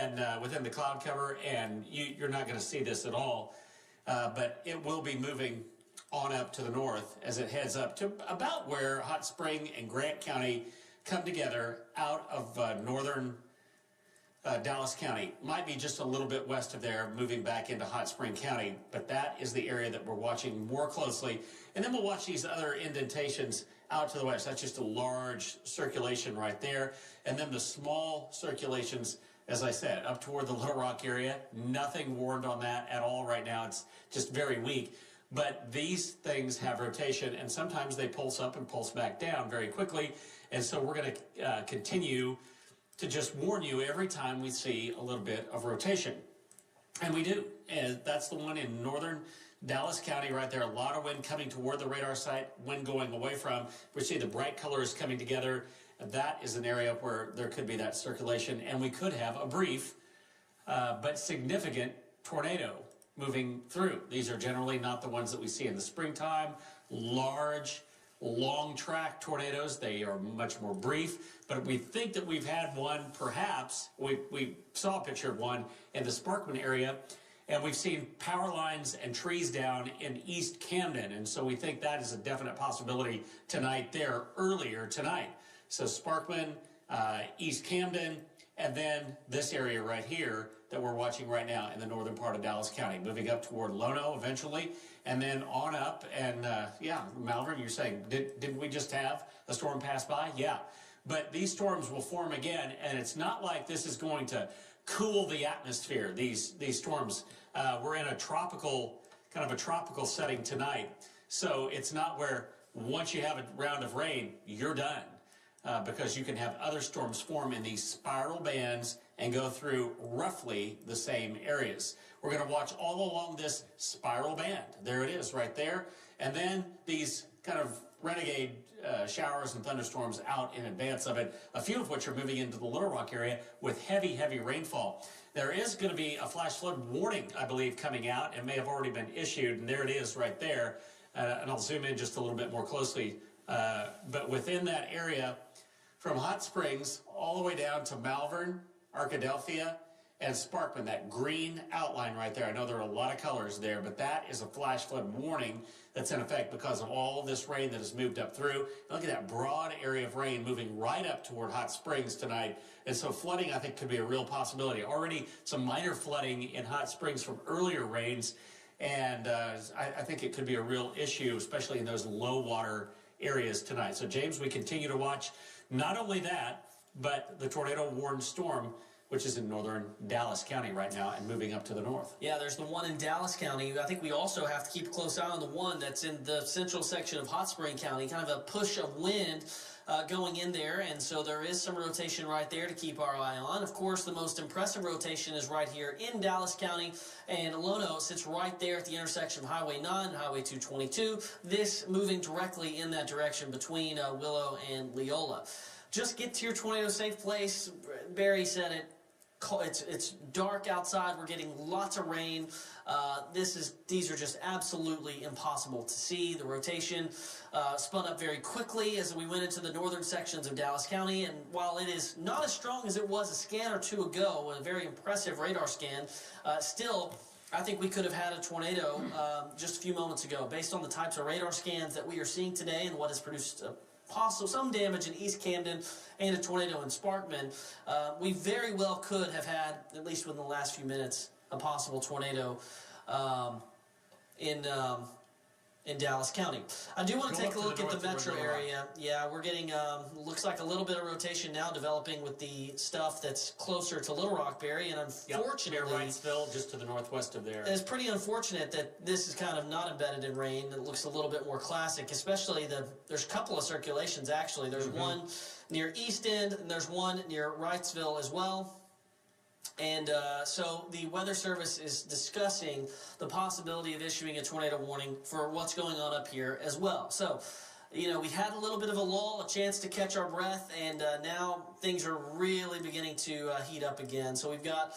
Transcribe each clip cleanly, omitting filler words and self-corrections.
and within the cloud cover, and you're not going to see this at all. But it will be moving on up to the north as it heads up to about where Hot Spring and Grant County come together out of northern Dallas County. Might be just a little bit west of there, moving back into Hot Spring County, but that is the area that we're watching more closely. And then we'll watch these other indentations out to the west. That's just a large circulation right there. And then the small circulations, as I said, up toward the Little Rock area. Nothing warned on that at all right now. It's just very weak. But these things have rotation, and sometimes they pulse up and pulse back down very quickly. And so we're going to continue to just warn you every time we see a little bit of rotation. And we do. And that's the one in northern Dallas County right there. A lot of wind coming toward the radar site, wind going away from. We see the bright colors coming together. That is an area where there could be that circulation, and we could have a brief but significant tornado moving through. These are generally not the ones that we see in the springtime. Large, long track tornadoes. They are much more brief, but we think that we've had one, perhaps, we saw a picture of one in the Sparkman area, and we've seen power lines and trees down in East Camden, and so we think that is a definite possibility tonight there, earlier tonight. So Sparkman, East Camden, and then this area right here that we're watching right now in the northern part of Dallas County, moving up toward Lono eventually, and then on up. And yeah, Malvern, you're saying, didn't we just have a storm pass by? Yeah, but these storms will form again, and it's not like this is going to cool the atmosphere. These storms, we're in a tropical, kind of a tropical setting tonight, so it's not where once you have a round of rain, you're done. Because you can have other storms form in these spiral bands and go through roughly the same areas. We're going to watch all along this spiral band. There it is right there. And then these kind of renegade showers and thunderstorms out in advance of it, a few of which are moving into the Little Rock area with heavy, heavy rainfall. There is going to be a flash flood warning, I believe, coming out. It may have already been issued, and there it is right there. And I'll zoom in just a little bit more closely. But within that area, from Hot Springs all the way down to Malvern, Arkadelphia, and Sparkman, that green outline right there. I know there are a lot of colors there, but that is a flash flood warning that's in effect because of all of this rain that has moved up through. Look at that broad area of rain moving right up toward Hot Springs tonight. And so flooding, I think, could be a real possibility. Already some minor flooding in Hot Springs from earlier rains, and I think it could be a real issue, especially in those low water areas tonight. So, James, we continue to watch not only that, but the tornado warned storm, which is in northern Dallas County right now and moving up to the north. Yeah, there's the one in Dallas County. I think we also have to keep a close eye on the one that's in the central section of Hot Spring County, kind of a push of wind going in there, and so there is some rotation right there to keep our eye on. Of course, the most impressive rotation is right here in Dallas County, and Lono sits right there at the intersection of Highway 9 and Highway 222, this moving directly in that direction between Willow and Leola. Just get to your tornado-safe place. Barry said it. It's dark outside. We're getting lots of rain. These are just absolutely impossible to see. The rotation spun up very quickly as we went into the northern sections of Dallas County. And while it is not as strong as it was a scan or two ago, a very impressive radar scan, still, I think we could have had a tornado just a few moments ago. Based on the types of radar scans that we are seeing today and what has produced possible some damage in East Camden and a tornado in Sparkman, we very well could have had, at least within the last few minutes, a possible tornado in Dallas County. I do want to take a look at the metro area. Yeah, we're getting, looks like a little bit of rotation now developing with the stuff that's closer to Little Rock, Barry, and unfortunately... Near Wrightsville, just to the northwest of there. It's pretty unfortunate that this is kind of not embedded in rain. It looks a little bit more classic, especially there's a couple of circulations, actually. There's one near East End, and there's one near Wrightsville as well. And so the Weather Service is discussing the possibility of issuing a tornado warning for what's going on up here as well. So, you know, we had a little bit of a lull, a chance to catch our breath, and now things are really beginning to heat up again. So we've got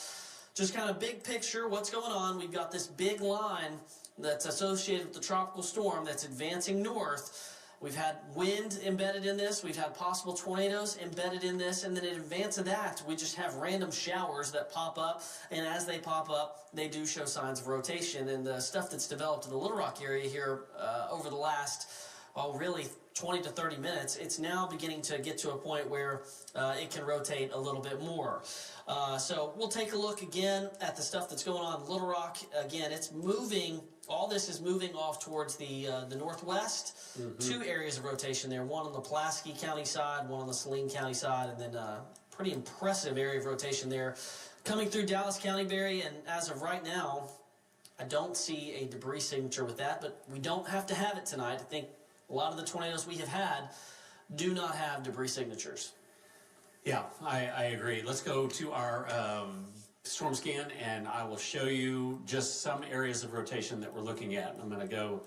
just kind of big picture, what's going on. We've got this big line that's associated with the tropical storm that's advancing north. We've had wind embedded in this. We've had possible tornadoes embedded in this. And then in advance of that, we just have random showers that pop up. And as they pop up, they do show signs of rotation. And the stuff that's developed in the Little Rock area here over the last, well, really 20 to 30 minutes, it's now beginning to get to a point where it can rotate a little bit more. So we'll take a look again at the stuff that's going on in Little Rock. Again, it's moving. All this is moving off towards the northwest. Two areas of rotation there. One on the Pulaski County side, one on the Saline County side, and then a pretty impressive area of rotation there coming through Dallas County, Barry. And as of right now, I don't see a debris signature with that, but we don't have to have it tonight. I think a lot of the tornadoes we have had do not have debris signatures. Yeah, I agree. Let's go to our storm scan, and I will show you just some areas of rotation that we're looking at. I'm going to go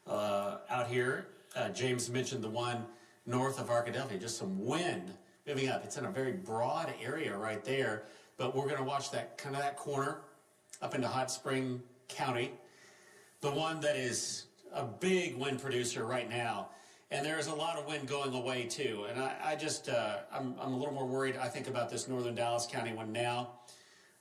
out here. James mentioned the one north of Arkadelphia, just some wind moving up. It's in a very broad area right there, but we're going to watch that kind of that corner up into Hot Spring County. The one that is a big wind producer right now. And there is a lot of wind going away too. And I'm a little more worried, I think, about this northern Dallas County one now.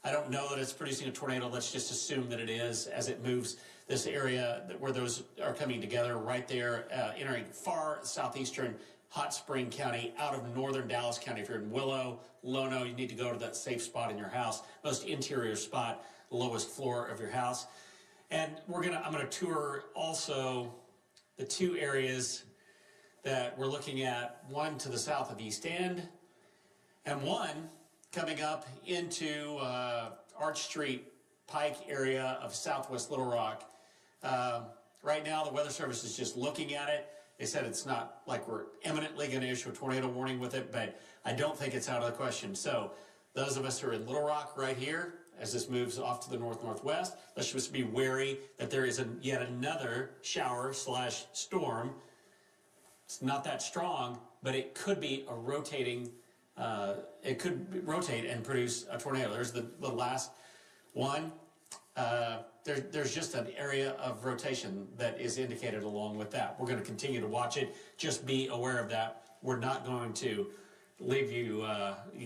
I don't know that it's producing a tornado. Let's just assume that it is as it moves this area where those are coming together right there, entering far southeastern Hot Spring County out of northern Dallas County. If you're in Willow, Lono, you need to go to that safe spot in your house, most interior spot, lowest floor of your house. And I'm gonna tour also the two areas that we're looking at, one to the south of East End, and one coming up into Arch Street, Pike area of southwest Little Rock. Right now, the Weather Service is just looking at it. They said it's not like we're imminently going to issue a tornado warning with it, but I don't think it's out of the question. So those of us who are in Little Rock right here, as this moves off to the north-northwest, let's just be wary that there is yet another shower/storm. It's not that strong, but it could be a rotating, it could rotate and produce a tornado. There's the last one. There's just an area of rotation that is indicated along with that. We're going to continue to watch it. Just be aware of that. We're not going to leave you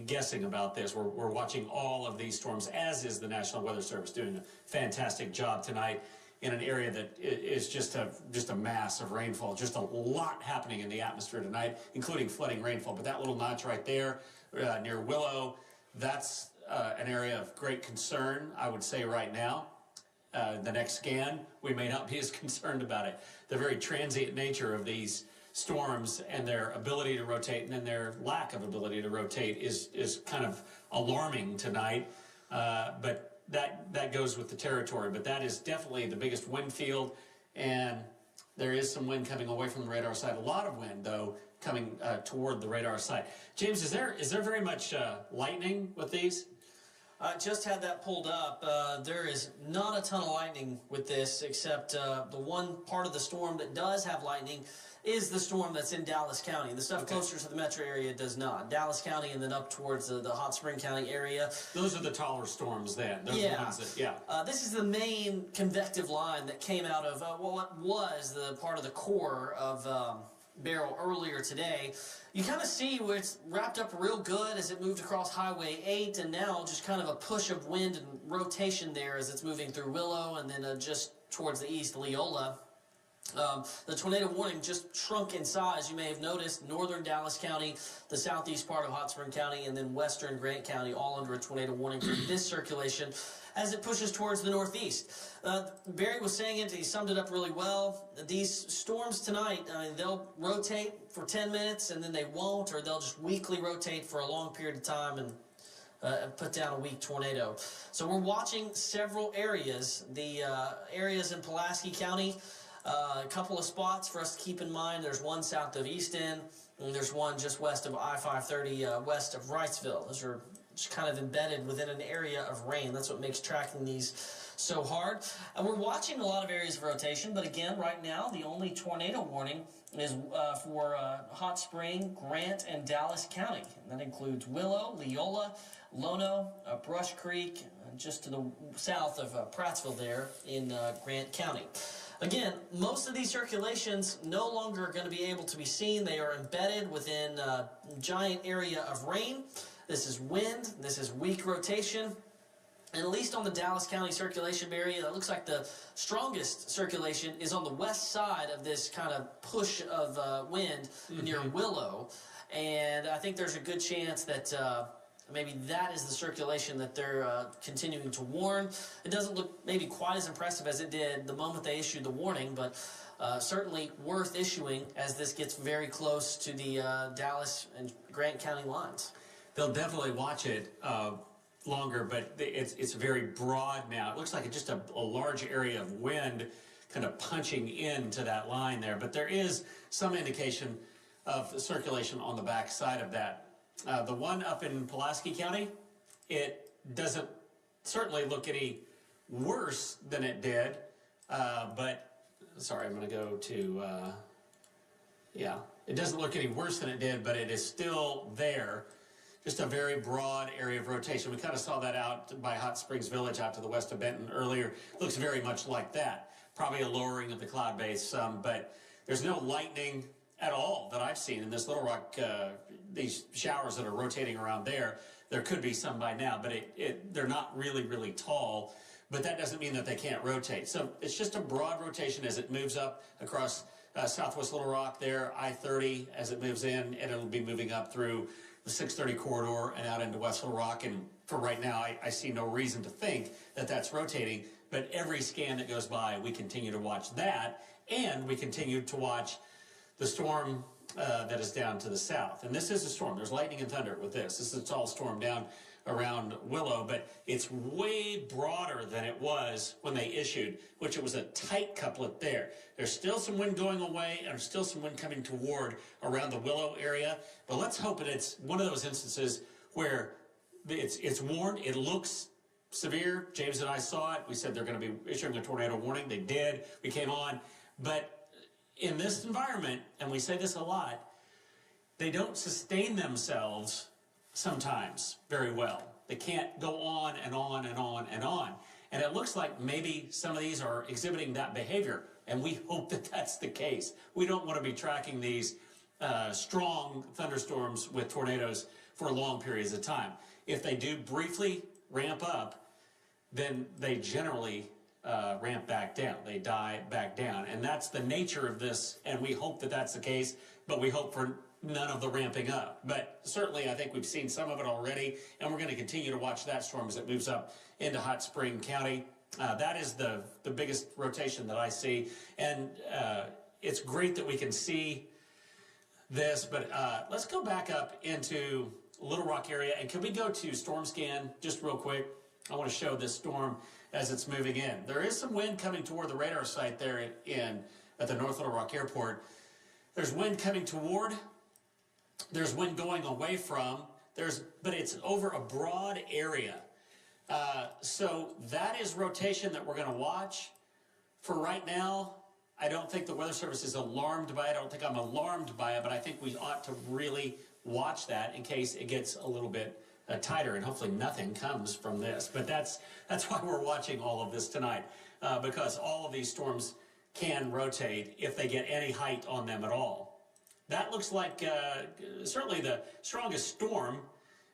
guessing about this. We're watching all of these storms, as is the National Weather Service, doing a fantastic job tonight in an area that is just a mass of rainfall. Just a lot happening in the atmosphere tonight, including flooding rainfall. But that little notch right there near Willow, that's an area of great concern, I would say right now. The next scan, we may not be as concerned about it. The very transient nature of these storms and their ability to rotate and then their lack of ability to rotate is kind of alarming tonight. But that goes with the territory. But that is definitely the biggest wind field, and there is some wind coming away from the radar side. A lot of wind, though, coming toward the radar side. James, is there very much lightning with these? I just had that pulled up. There is not a ton of lightning with this, except the one part of the storm that does have lightning is the storm that's in Dallas County. The stuff closer to the metro area does not. Dallas County and then up towards the Hot Spring County area. Those are the taller storms then. Those are the ones that, this is the main convective line that came out of what was the part of the core of Beryl earlier today. You kind of see where it's wrapped up real good as it moved across Highway 8, and now just kind of a push of wind and rotation there as it's moving through Willow and then just towards the east, Leola. The tornado warning just shrunk in size. You may have noticed northern Dallas County, the southeast part of Hot Spring County, and then western Grant County all under a tornado warning for this circulation as it pushes towards the northeast. Barry was saying it, he summed it up really well. These storms tonight, they'll rotate for 10 minutes and then they won't, or they'll just weakly rotate for a long period of time and put down a weak tornado. So we're watching several areas. The areas in Pulaski County, a couple of spots for us to keep in mind. There's one south of East End, and there's one just west of I-530, west of Wrightsville. Those are just kind of embedded within an area of rain. That's what makes tracking these so hard. And we're watching a lot of areas of rotation, but again, right now, the only tornado warning is for Hot Spring, Grant, and Dallas County. And that includes Willow, Leola, Lono, Brush Creek, just to the south of Prattsville there in Grant County. Again, most of these circulations no longer are going to be able to be seen. They are embedded within a giant area of rain. This is wind. This is weak rotation. And at least on the Dallas County circulation area, it looks like the strongest circulation is on the west side of this kind of push of wind near Willow. And I think there's a good chance that maybe that is the circulation that they're continuing to warn. It doesn't look maybe quite as impressive as it did the moment they issued the warning, but certainly worth issuing as this gets very close to the Dallas and Grant County lines. They'll definitely watch it longer, but it's very broad now. It looks like it's just a large area of wind kind of punching into that line there, but there is some indication of the circulation on the back side of that. The one up in Pulaski County, it doesn't certainly look any worse than it did, but sorry, I'm going to go to, yeah, it doesn't look any worse than it did, but it is still there. Just a very broad area of rotation. We kind of saw that out by Hot Springs Village out to the west of Benton earlier. Looks very much like that. Probably a lowering of the cloud base some, but there's no lightning at all that I've seen in this Little Rock. These showers that are rotating around there, there could be some by now, but they're not really tall, but that doesn't mean that they can't rotate. So it's just a broad rotation as it moves up across southwest Little Rock there, I-30 as it moves in, and it'll be moving up through the 630 corridor and out into West Little Rock. And for right now, I see no reason to think that that's rotating, but every scan that goes by, we continue to watch that, and we continue to watch the storm that is down to the south. And this is a storm. There's lightning and thunder with this. This is a tall storm down around Willow, but it's way broader than it was when they issued, which it was a tight couplet there. There's still some wind going away, and there's still some wind coming toward around the Willow area. But let's hope that it's one of those instances where it's warned. It looks severe. James and I saw it. We said they're going to be issuing a tornado warning. They did. We came on. But in this environment, and we say this a lot, they don't sustain themselves sometimes very well. They can't go on and on and on and on. And it looks like maybe some of these are exhibiting that behavior, and we hope that that's the case. We don't want to be tracking these strong thunderstorms with tornadoes for long periods of time. If they do briefly ramp up, then they generally ramp back down. They die back down. And that's the nature of this, and we hope that that's the case, but we hope for none of the ramping up. But certainly I think we've seen some of it already, and we're going to continue to watch that storm as it moves up into Hot Spring County. That is the biggest rotation that I see, and it's great that we can see this, but let's go back up into Little Rock area, and can we go to Storm Scan just real quick? I want to show this storm as it's moving in. There is some wind coming toward the radar site there at the North Little Rock Airport. There's wind coming toward. There's wind going away from. But it's over a broad area. So that is rotation that we're going to watch. For right now, I don't think the Weather Service is alarmed by it. I don't think I'm alarmed by it, but I think we ought to really watch that in case it gets a little bit tighter, and hopefully nothing comes from this. But that's why we're watching all of this tonight, because all of these storms can rotate if they get any height on them at all. That looks like certainly the strongest storm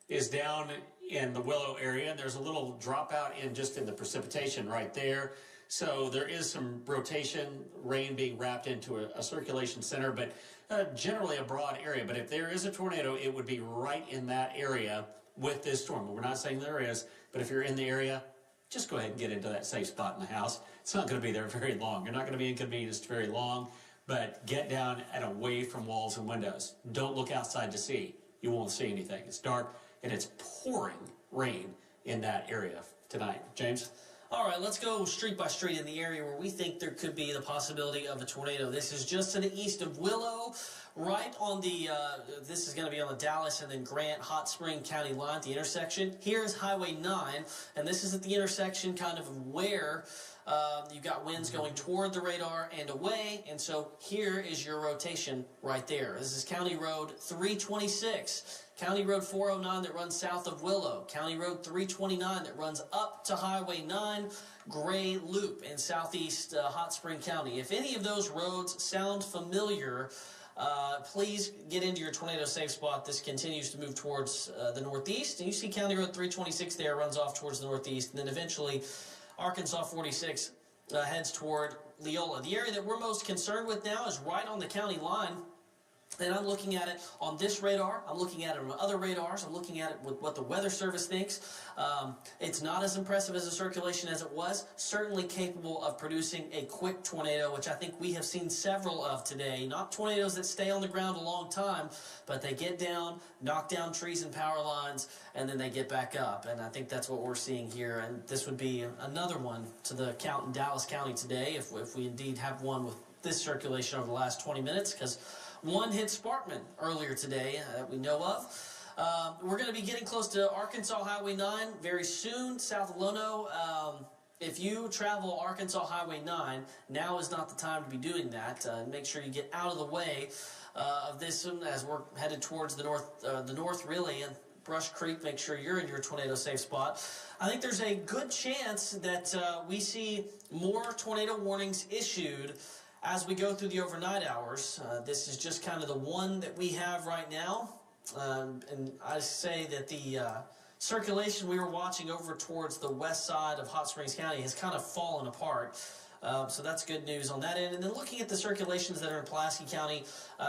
is down in the Willow area, and there's a little dropout in the precipitation right there. So there is some rotation, rain being wrapped into a circulation center, but generally a broad area. But if there is a tornado, it would be right in that area with this storm. We're not saying there is, but if you're in the area, just go ahead and get into that safe spot in the house. It's not going to be there very long. You're not going to be inconvenienced very long, but get down and away from walls and windows. Don't look outside to see. You won't see anything. It's dark, and it's pouring rain in that area tonight. James? All right, let's go street by street in the area where we think there could be the possibility of a tornado. This is just to the east of Willow. right on the, this is going to be on the Dallas and then Grant Hot Spring County line at the intersection. Here's Highway 9, and this is at the intersection kind of where you've got winds going toward the radar and away, and so here is your rotation right there. This is County Road 326, County Road 409 that runs south of Willow, County Road 329 that runs up to Highway 9, Gray Loop in southeast Hot Spring County. If any of those roads sound familiar, please get into your tornado safe spot. This continues to move towards the northeast, and you see County Road 326 there runs off towards the northeast, and then eventually Arkansas 46 heads toward Leola. The area that we're most concerned with now is right on the county line. And I'm looking at it on this radar. I'm looking at it on other radars. I'm looking at it with what the Weather Service thinks. It's not as impressive as a circulation as it was. Certainly capable of producing a quick tornado, which I think we have seen several of today. Not tornadoes that stay on the ground a long time, but they get down, knock down trees and power lines, and then they get back up. And I think that's what we're seeing here. And this would be another one to the count in Dallas County today if we indeed have one with this circulation over the last 20 minutes, because one hit Sparkman earlier today that we know of. We're going to be getting close to Arkansas Highway 9 very soon, south of Lono. If you travel Arkansas Highway 9, now is not the time to be doing that. Make sure you get out of the way of this one as we're headed towards the north really, and Brush Creek. Make sure you're in your tornado safe spot. I think there's a good chance that we see more tornado warnings issued as we go through the overnight hours. This is just kind of the one that we have right now. And I say that the circulation we were watching over towards the west side of Hot Springs County has kind of fallen apart. So that's good news on that end. And then looking at the circulations that are in Pulaski County,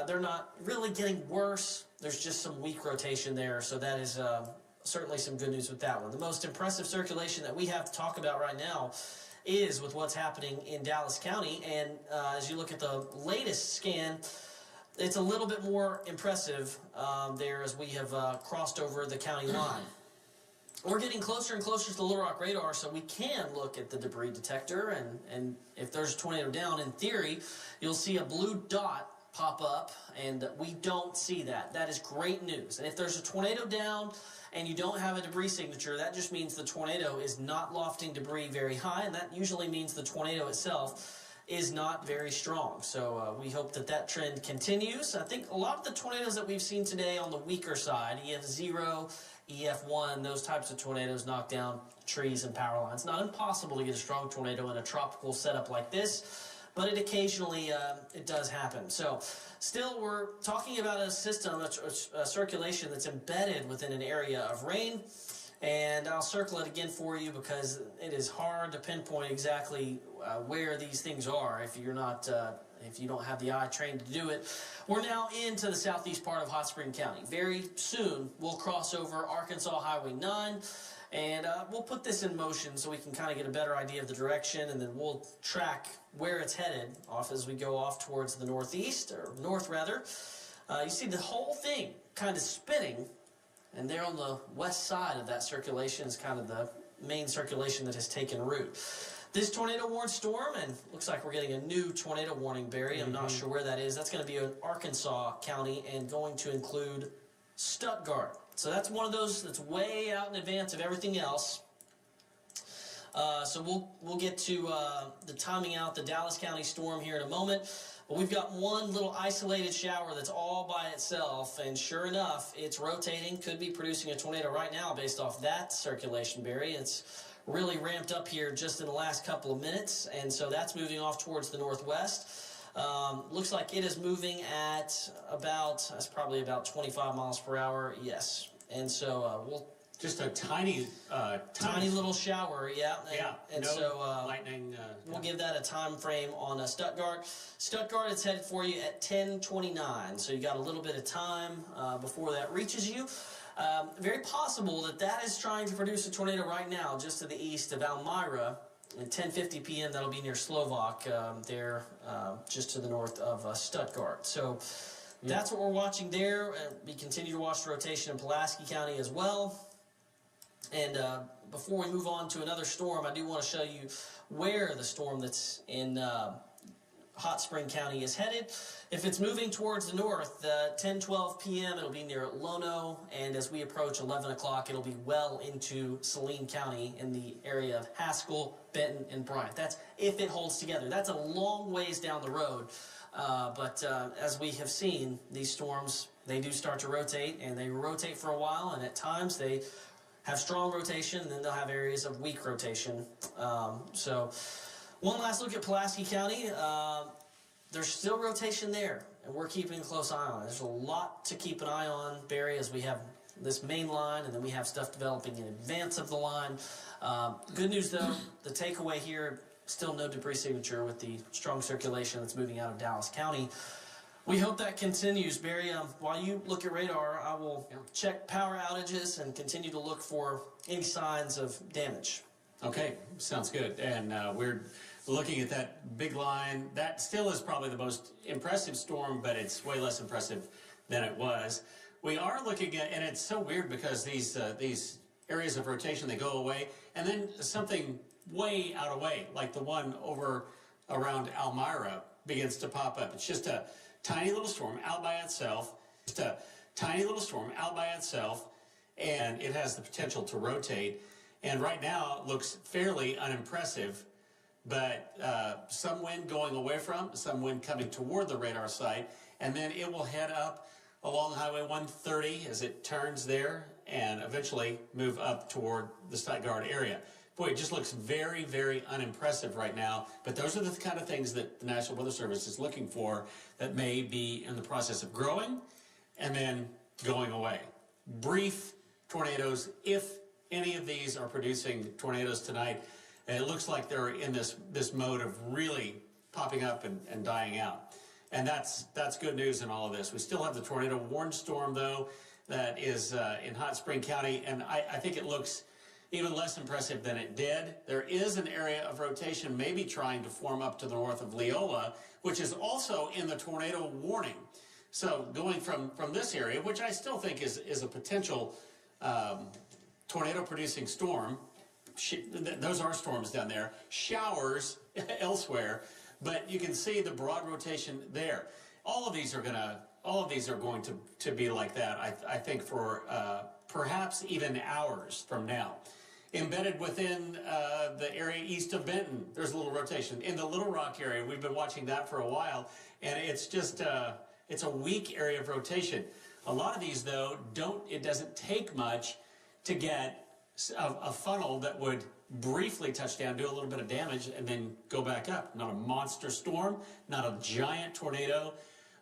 they're not really getting worse. There's just some weak rotation there. So that is certainly some good news with that one. The most impressive circulation that we have to talk about right now is with what's happening in Dallas County. And as you look at the latest scan, it's a little bit more impressive there as we have crossed over the county line. We're getting closer and closer to the Little Rock radar, so we can look at the debris detector, and if there's a tornado down, in theory, you'll see a blue dot pop up, and we don't see that. That is great news. And if there's a tornado down and you don't have a debris signature, that just means the tornado is not lofting debris very high, and that usually means the tornado itself is not very strong. So we hope that that trend continues. I think a lot of the tornadoes that we've seen today on the weaker side, EF0, EF1, those types of tornadoes knock down trees and power lines. Not impossible to get a strong tornado in a tropical setup like this, but it occasionally it does happen. So still, we're talking about a system, a circulation that's embedded within an area of rain. And I'll circle it again for you because it is hard to pinpoint exactly where these things are if you're not, if you don't have the eye trained to do it. We're now into the southeast part of Hot Spring County. Very soon, we'll cross over Arkansas Highway 9. And we'll put this in motion so we can kind of get a better idea of the direction, and then we'll track where it's headed off as we go off towards the northeast, or north rather. You see the whole thing kind of spinning, and there on the west side of that circulation is kind of the main circulation that has taken root. This tornado warned storm, and looks like we're getting a new tornado warning, Barry. I'm not sure where that is. That's going to be in Arkansas County and going to include Stuttgart. So that's one of those that's way out in advance of everything else. So we'll get to the timing out the Dallas County storm here in a moment. But we've got one little isolated shower that's all by itself, and sure enough, it's rotating. Could be producing a tornado right now based off that circulation, Barry. It's really ramped up here just in the last couple of minutes, and so that's moving off towards the northwest. Looks like it is moving at that's probably about 25 miles per hour, yes. And so we'll... Just a tiny little shower, yeah. And no so lightning. We'll give that a time frame on Stuttgart. Stuttgart, it's headed for you at 10:29, so you got a little bit of time before that reaches you. Very possible that is trying to produce a tornado right now just to the east of Almira. At 10:50 p.m., that'll be near Slovak, there just to the north of Stuttgart. So that's what we're watching there. We continue to watch the rotation in Pulaski County as well. And before we move on to another storm, I do want to show you where the storm that's in Hot Spring County is headed. If it's moving towards the north, 10-12 p.m., it'll be near Lono, and as we approach 11 o'clock, it'll be well into Saline County in the area of Haskell, Benton, and Bryant. That's if it holds together. That's a long ways down the road, but as we have seen, these storms, they do start to rotate, and they rotate for a while, and at times they have strong rotation, and then they'll have areas of weak rotation. So one last look at Pulaski County. There's still rotation there, and we're keeping a close eye on it. There's a lot to keep an eye on, Barry, as we have this main line, and then we have stuff developing in advance of the line. Good news, though, the takeaway here, still no debris signature with the strong circulation that's moving out of Dallas County. We hope that continues, Barry. While you look at radar, I will check power outages and continue to look for any signs of damage. Okay, sounds good. And we're looking at that big line. That still is probably the most impressive storm, but it's way less impressive than it was. We are looking at, and it's so weird because these areas of rotation, they go away, and then something way out of way, like the one over around Elmira, begins to pop up. It's just a tiny little storm out by itself, and it has the potential to rotate. And right now it looks fairly unimpressive, but some wind going away from, some wind coming toward the radar site, and then it will head up along Highway 130 as it turns there and eventually move up toward the Stuttgart area. Boy, it just looks very, very unimpressive right now, but those are the kind of things that the National Weather Service is looking for that may be in the process of growing and then going away. Brief tornadoes, if any of these are producing tornadoes tonight, and it looks like they're in this mode of really popping up and dying out. And that's good news in all of this. We still have the tornado warning storm, though, that is in Hot Spring County, and I think it looks even less impressive than it did. There is an area of rotation maybe trying to form up to the north of Leola, which is also in the tornado warning. So going from this area, which I still think is a potential tornado-producing storm, those are storms down there, showers elsewhere, but you can see the broad rotation there. All of these are going to be like that, I think, for perhaps even hours from now. Embedded within the area east of Benton, there's a little rotation. In the Little Rock area, we've been watching that for a while, and it's just it's a weak area of rotation. A lot of these, though, it doesn't take much to get a funnel that would briefly touch down, do a little bit of damage, and then go back up. Not a monster storm, not a giant tornado,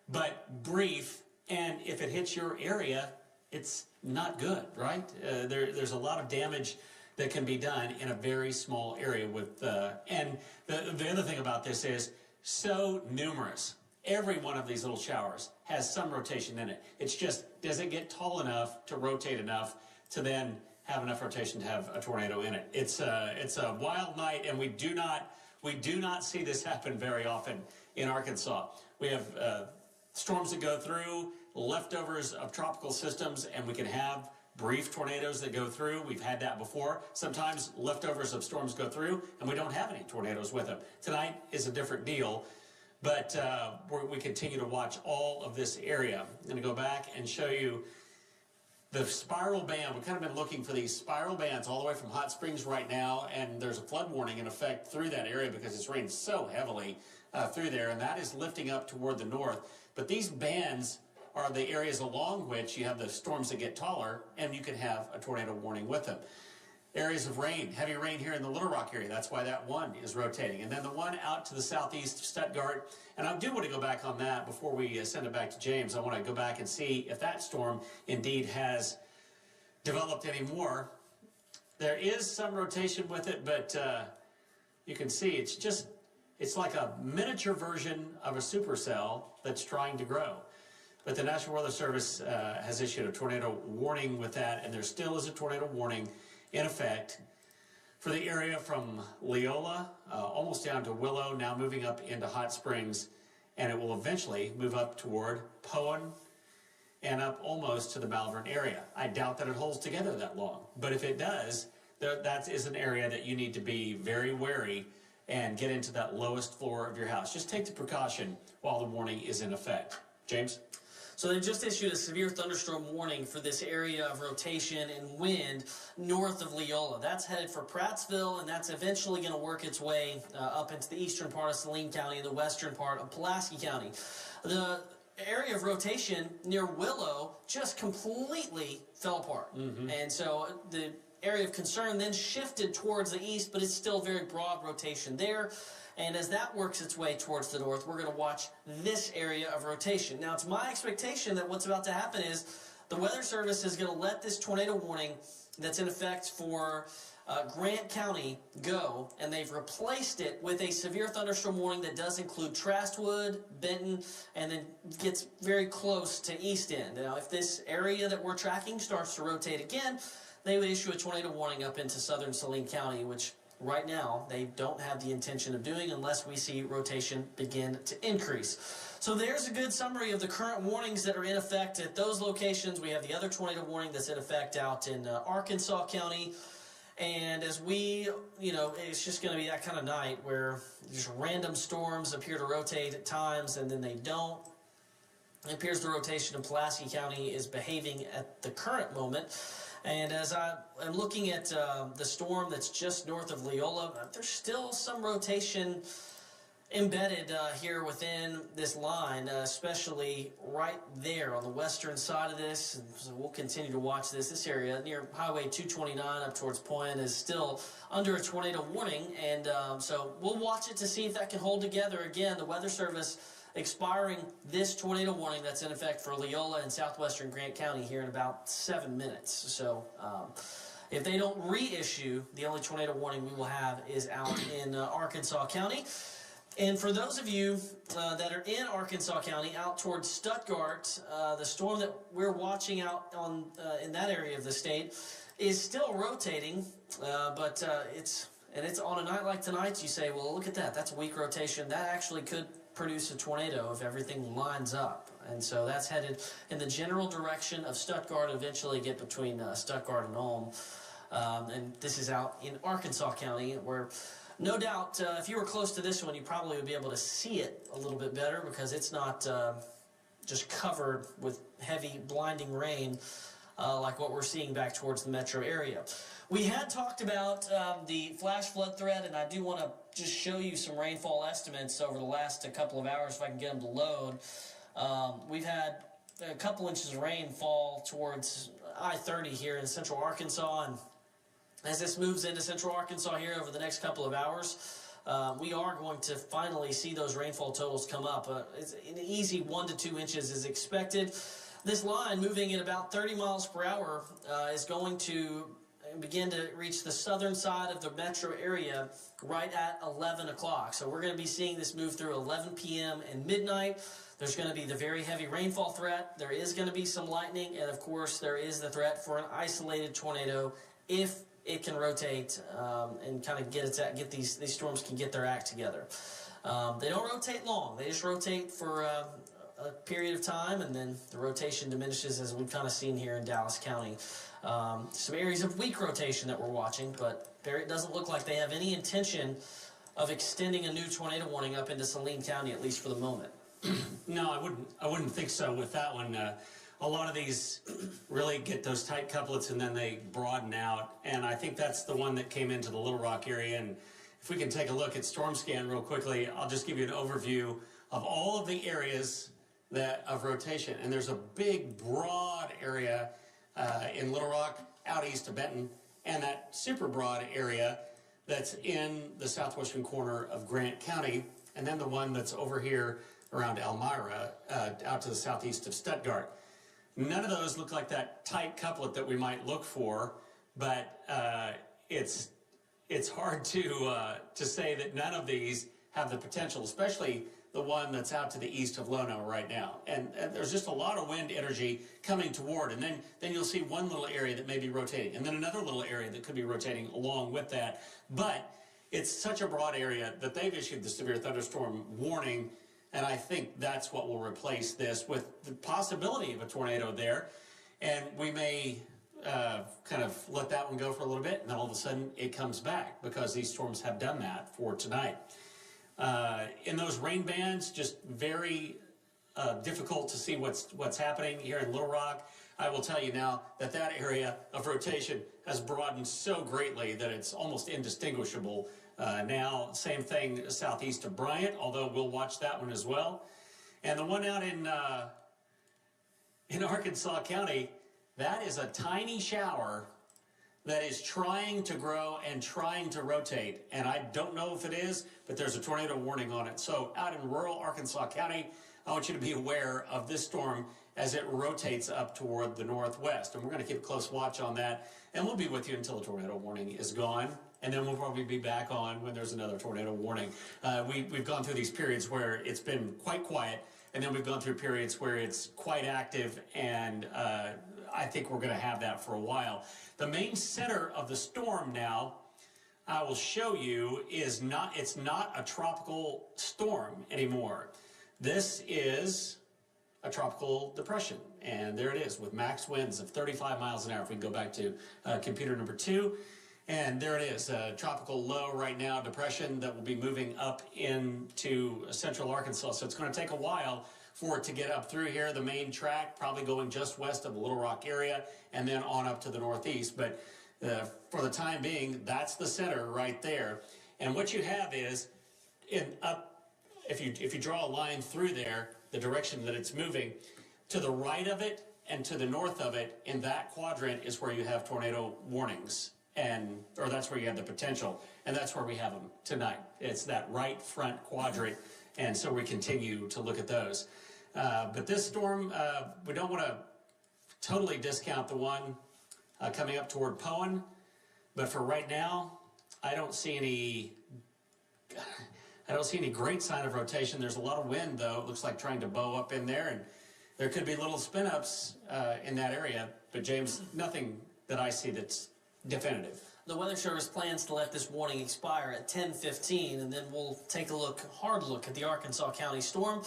but brief, and if it hits your area, it's not good, right? There's a lot of damage that can be done in a very small area with, and the other thing about this is so numerous. Every one of these little showers has some rotation in it. It's just, does it get tall enough to rotate enough to then have enough rotation to have a tornado in it? It's a wild night, and we do not see this happen very often in Arkansas. We have storms that go through, leftovers of tropical systems, and we can have brief tornadoes that go through. We've had that before. Sometimes leftovers of storms go through, and we don't have any tornadoes with them. Tonight is a different deal, but we continue to watch all of this area. I'm going to go back and show you the spiral band. We've kind of been looking for these spiral bands all the way from Hot Springs right now, and there's a flood warning in effect through that area because it's rained so heavily through there, and that is lifting up toward the north. But these bands are the areas along which you have the storms that get taller, and you can have a tornado warning with them. Areas of rain, heavy rain here in the Little Rock area. That's why that one is rotating. And then the one out to the southeast of Stuttgart. And I do want to go back on that before we send it back to James. I want to go back and see if that storm indeed has developed any more. There is some rotation with it, but you can see it's like a miniature version of a supercell that's trying to grow. But the National Weather Service has issued a tornado warning with that, and there still is a tornado warning in effect for the area from Leola, almost down to Willow, now moving up into Hot Springs, and it will eventually move up toward Poen and up almost to the Malvern area. I doubt that it holds together that long, but if it does, that is an area that you need to be very wary and get into that lowest floor of your house. Just take the precaution while the warning is in effect. James? So they just issued a severe thunderstorm warning for this area of rotation and wind north of Leola. That's headed for Prattsville, and that's eventually going to work its way up into the eastern part of Saline County and the western part of Pulaski County. The area of rotation near Willow just completely fell apart. And so the area of concern then shifted towards the east, but it's still very broad rotation there. And as that works its way towards the north, we're going to watch this area of rotation. Now, it's my expectation that what's about to happen is the Weather Service is going to let this tornado warning that's in effect for Grant County go, and they've replaced it with a severe thunderstorm warning that does include Trastwood, Benton, and then gets very close to East End. Now, if this area that we're tracking starts to rotate again, they would issue a tornado warning up into southern Saline County, which right now they don't have the intention of doing unless we see rotation begin to increase. So there's a good summary of the current warnings that are in effect at those locations. We have the other tornado warning that's in effect out in Arkansas County. And as we, it's just going to be that kind of night where just random storms appear to rotate at times and then they don't. It appears the rotation in Pulaski County is behaving at the current moment. And as I'm looking at the storm that's just north of Leola, there's still some rotation embedded here within this line, especially right there on the western side of this. And so we'll continue to watch this. This area near Highway 229 up towards Point is still under a tornado warning. And so we'll watch it to see if that can hold together. Again, the Weather Service expiring this tornado warning that's in effect for Leola and southwestern Grant County here in about 7 minutes. So if they don't reissue, the only tornado warning we will have is out in Arkansas County. And for those of you that are in Arkansas County, out towards Stuttgart, the storm that we're watching out on in that area of the state is still rotating, but it's on a night like tonight. You say, well, look at that. That's a weak rotation. That actually could produce a tornado if everything lines up. And so that's headed in the general direction of Stuttgart, eventually get between Stuttgart and Ulm. And this is out in Arkansas County, where no doubt if you were close to this one, you probably would be able to see it a little bit better because it's not just covered with heavy blinding rain like what we're seeing back towards the metro area. We had talked about the flash flood threat, and I do want to just show you some rainfall estimates over the last couple of hours if I can get them to load. We've had a couple inches of rain fall towards I-30 here in central Arkansas, and as this moves into central Arkansas here over the next couple of hours, we are going to finally see those rainfall totals come up. It's an easy 1 to 2 inches is expected. This line, moving at about 30 miles per hour, is going to begin to reach the southern side of the metro area right at 11 o'clock. So we're going to be seeing this move through 11 p.m. and midnight. There's going to be the very heavy rainfall threat. There is going to be some lightning. And, of course, there is the threat for an isolated tornado if it can rotate and kind of get these storms can get their act together. They don't rotate long. They just rotate for a period of time, and then the rotation diminishes, as we've kind of seen here in Dallas County. Some areas of weak rotation that we're watching, but it doesn't look like they have any intention of extending a new tornado warning up into Saline County, at least for the moment. No, I wouldn't think so with that one. A lot of these really get those tight couplets and then they broaden out. And I think that's the one that came into the Little Rock area. And if we can take a look at StormScan real quickly, I'll just give you an overview of all of the areas of rotation. And there's a big, broad area in Little Rock, out east of Benton, and that super broad area that's in the southwestern corner of Grant County, and then the one that's over here around Elmira, out to the southeast of Stuttgart. None of those look like that tight couplet that we might look for, but it's hard to say that none of these have the potential, especially the one that's out to the east of Lono right now. And there's just a lot of wind energy coming toward, and then you'll see one little area that may be rotating, and then another little area that could be rotating along with that. But it's such a broad area that they've issued the severe thunderstorm warning, and I think that's what will replace this, with the possibility of a tornado there. And we may kind of let that one go for a little bit, and then all of a sudden it comes back because these storms have done that for tonight. In those rain bands, just very difficult to see what's happening here in Little Rock. I will tell you now that that area of rotation has broadened so greatly that it's almost indistinguishable. Now, same thing southeast of Bryant, although we'll watch that one as well. And the one out in Arkansas County, that is a tiny shower that is trying to grow and trying to rotate. And I don't know if it is, but there's a tornado warning on it. So out in rural Arkansas County, I want you to be aware of this storm as it rotates up toward the northwest. And we're going to keep a close watch on that. And we'll be with you until the tornado warning is gone. And then we'll probably be back on when there's another tornado warning. We've gone through these periods where it's been quite quiet. And then we've gone through periods where it's quite active. And I think we're going to have that for a while. The main center of the storm now, I will show you, it's not a tropical storm anymore. This is a tropical depression, and there it is with max winds of 35 miles an hour. If we can go back to computer number 2, and there it is, a tropical low right now, depression that will be moving up into central Arkansas. So it's going to take a while for it to get up through here. The main track probably going just west of the Little Rock area and then on up to the northeast. But for the time being, that's the center right there. And what you have is if you draw a line through there, the direction that it's moving, to the right of it and to the north of it, in that quadrant is where you have tornado warnings, or that's where you have the potential, and that's where we have them tonight. It's that right front quadrant, and so we continue to look at those. But this storm, we don't want to totally discount the one coming up toward Poen, but for right now, I don't see any great sign of rotation. There's a lot of wind, though. It looks like trying to bow up in there, and there could be little spin-ups in that area. But, James, nothing that I see that's definitive. The Weather Service plans to let this warning expire at 10:15, and then we'll take a hard look at the Arkansas County storm.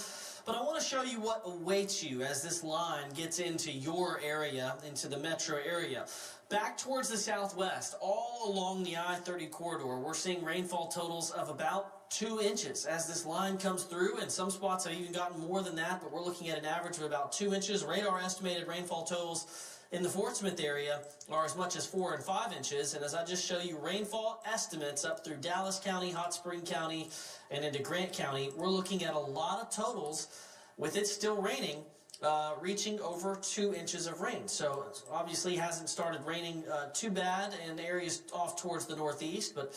But I want to show you what awaits you as this line gets into your area, into the metro area. Back towards the southwest, all along the I-30 corridor, we're seeing rainfall totals of about 2 inches as this line comes through, and some spots have even gotten more than that, but we're looking at an average of about 2 inches. Radar estimated rainfall totals in the Fort Smith area are as much as 4 and 5 inches. And as I just show you rainfall estimates up through Dallas County, Hot Spring County, and into Grant County, we're looking at a lot of totals with it still raining, reaching over 2 inches of rain. So it obviously hasn't started raining too bad in areas off towards the northeast, but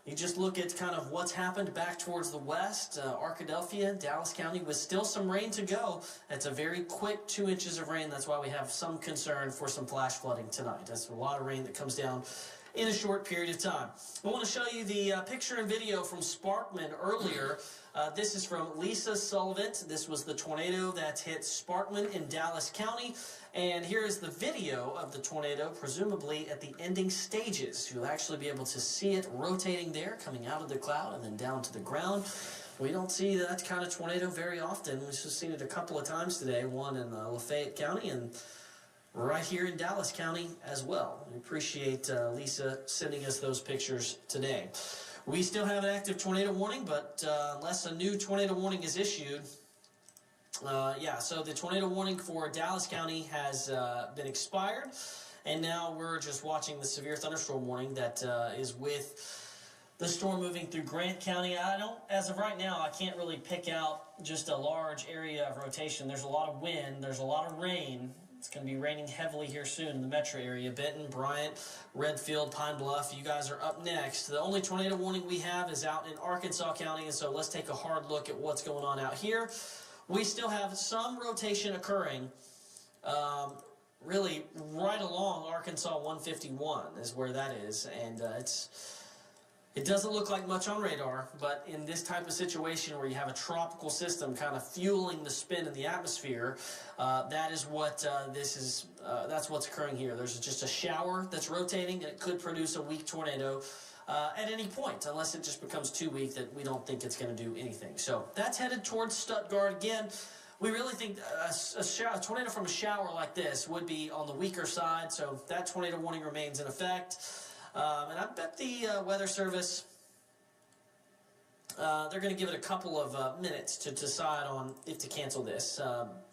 you just look at kind of what's happened back towards the west, Arkadelphia, Dallas County, with still some rain to go. It's a very quick 2 inches of rain. That's why we have some concern for some flash flooding tonight. That's a lot of rain that comes down in a short period of time. I want to show you the picture and video from Sparkman earlier. This is from Lisa Sullivan. This was the tornado that hit Sparkman in Dallas County. And here is the video of the tornado, presumably at the ending stages. You'll actually be able to see it rotating there, coming out of the cloud and then down to the ground. We don't see that kind of tornado very often. We've just seen it a couple of times today, one in Lafayette County and right here in Dallas County as well. We appreciate Lisa sending us those pictures today. We still have an active tornado warning, but unless a new tornado warning is issued, so the tornado warning for Dallas County has been expired, and now we're just watching the severe thunderstorm warning that is with the storm moving through Grant County. As of right now, I can't really pick out just a large area of rotation. There's a lot of wind, there's a lot of rain. It's going to be raining heavily here soon in the metro area. Benton, Bryant, Redfield, Pine Bluff, you guys are up next. The only tornado warning we have is out in Arkansas County, and so let's take a hard look at what's going on out here. We still have some rotation occurring, really right along Arkansas 151 is where that is, and it doesn't look like much on radar, but in this type of situation where you have a tropical system kind of fueling the spin in the atmosphere, that is what that's what's occurring here. There's just a shower that's rotating, and it could produce a weak tornado at any point, unless it just becomes too weak that we don't think it's going to do anything. So that's headed towards Stuttgart again. We really think a tornado from a shower like this would be on the weaker side, so that tornado warning remains in effect. And I bet the Weather Service, they're going to give it a couple of minutes to decide on if to cancel this.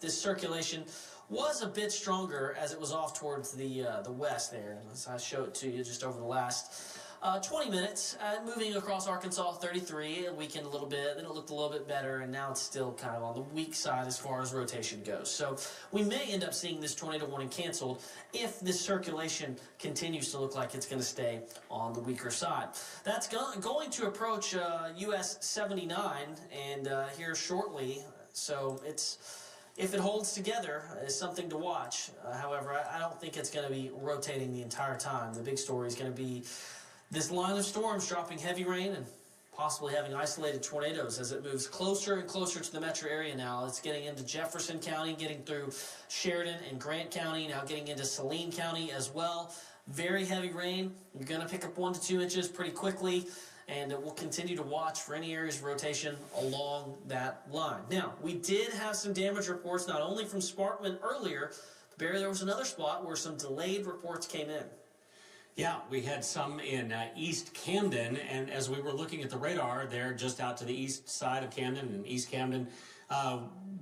This circulation was a bit stronger as it was off towards the west there. As I show it to you just over the last 20 minutes, moving across Arkansas 33, it weakened a little bit, then it looked a little bit better, and now it's still kind of on the weak side as far as rotation goes. So we may end up seeing this tornado warning canceled if this circulation continues to look like it's going to stay on the weaker side. That's going to approach US 79 and here shortly, so if it holds together, is something to watch. However, I don't think it's going to be rotating the entire time. The big story is going to be this line of storms dropping heavy rain and possibly having isolated tornadoes as it moves closer and closer to the metro area now. It's getting into Jefferson County, getting through Sheridan and Grant County, now getting into Saline County as well. Very heavy rain. You're going to pick up 1 to 2 inches pretty quickly, and we'll continue to watch for any areas of rotation along that line. Now, we did have some damage reports, not only from Sparkman earlier, but Barry, there was another spot where some delayed reports came in. Yeah, we had some in East Camden, and as we were looking at the radar there just out to the east side of Camden and East Camden,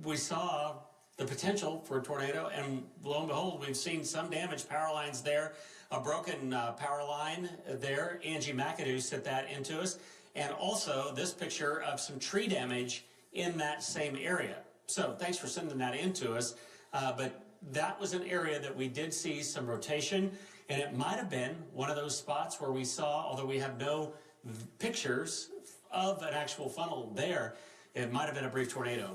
we saw the potential for a tornado, and lo and behold, we've seen some damaged power lines there, a broken power line there. Angie McAdoo sent that into us, and also this picture of some tree damage in that same area. So thanks for sending that in to us, but that was an area that we did see some rotation. And it might have been one of those spots where we saw, although we have no pictures of an actual funnel there, it might have been a brief tornado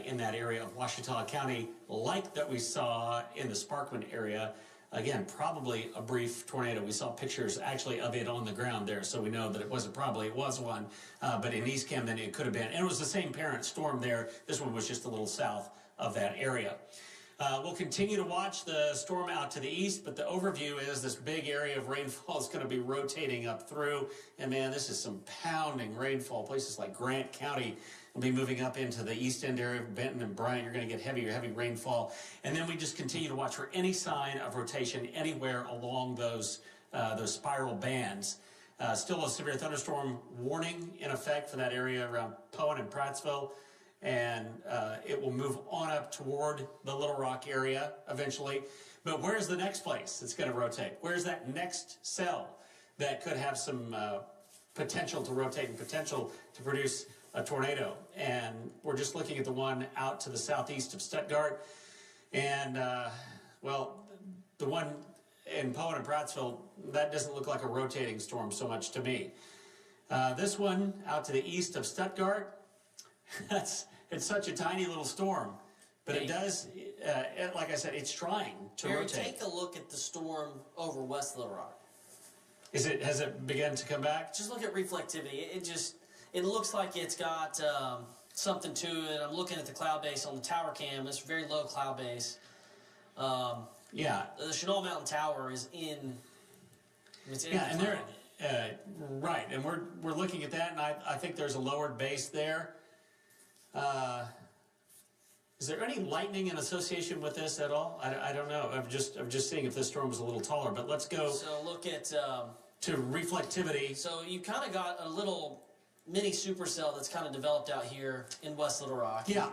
in that area of Ouachita County, like that we saw in the Sparkman area. Again, probably a brief tornado. We saw pictures actually of it on the ground there, so we know that it was one. But in East Camden, it could have been. And it was the same parent storm there. This one was just a little south of that area. We'll continue to watch the storm out to the east, but the overview is this big area of rainfall is going to be rotating up through. And man, this is some pounding rainfall. Places like Grant County will be moving up into the east end area of Benton and Bryant. You're going to get heavy rainfall. And then we just continue to watch for any sign of rotation anywhere along those spiral bands. Still a severe thunderstorm warning in effect for that area around Poen and Prattsville. And it will move on up toward the Little Rock area eventually. But where's the next place it's going to rotate? Where's that next cell that could have some potential to rotate and potential to produce a tornado? And we're just looking at the one out to the southeast of Stuttgart. And, well, the one in Poen and Prattsville, that doesn't look like a rotating storm so much to me. This one out to the east of Stuttgart, it's such a tiny little storm, but it does, like I said, it's trying to rotate. Take a look at the storm over West Little Rock. Has it begun to come back? Just look at reflectivity. It looks like it's got something to it. I'm looking at the cloud base on the tower cam. It's very low cloud base. Yeah. The Chenal Mountain Tower is in. And they're right, and we're looking at that, and I think there's a lowered base there. Is there any lightning in association with this at all? I don't know. I'm just seeing if this storm was a little taller. But let's go. So look at to reflectivity. So you kind of got a little mini supercell that's kind of developed out here in West Little Rock. Yeah,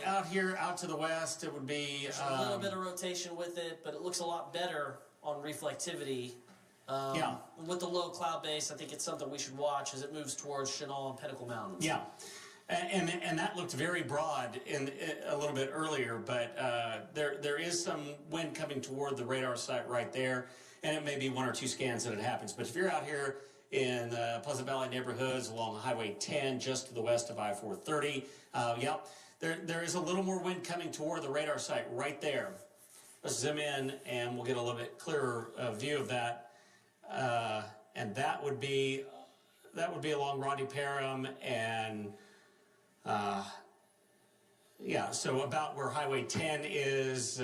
out here, out to the west, it would be a little bit of rotation with it, but it looks a lot better on reflectivity. Yeah. With the low cloud base, I think it's something we should watch as it moves towards Chenal and Pinnacle Mountains. Yeah. And that looked very broad a little bit earlier, but there is some wind coming toward the radar site right there, and it may be 1 or 2 scans that it happens. But if you're out here in Pleasant Valley neighborhoods along Highway 10, just to the west of I-430, there is a little more wind coming toward the radar site right there. Let's zoom in, and we'll get a little bit clearer view of that. And that would be along Rodney Parham and. So about where Highway 10 is,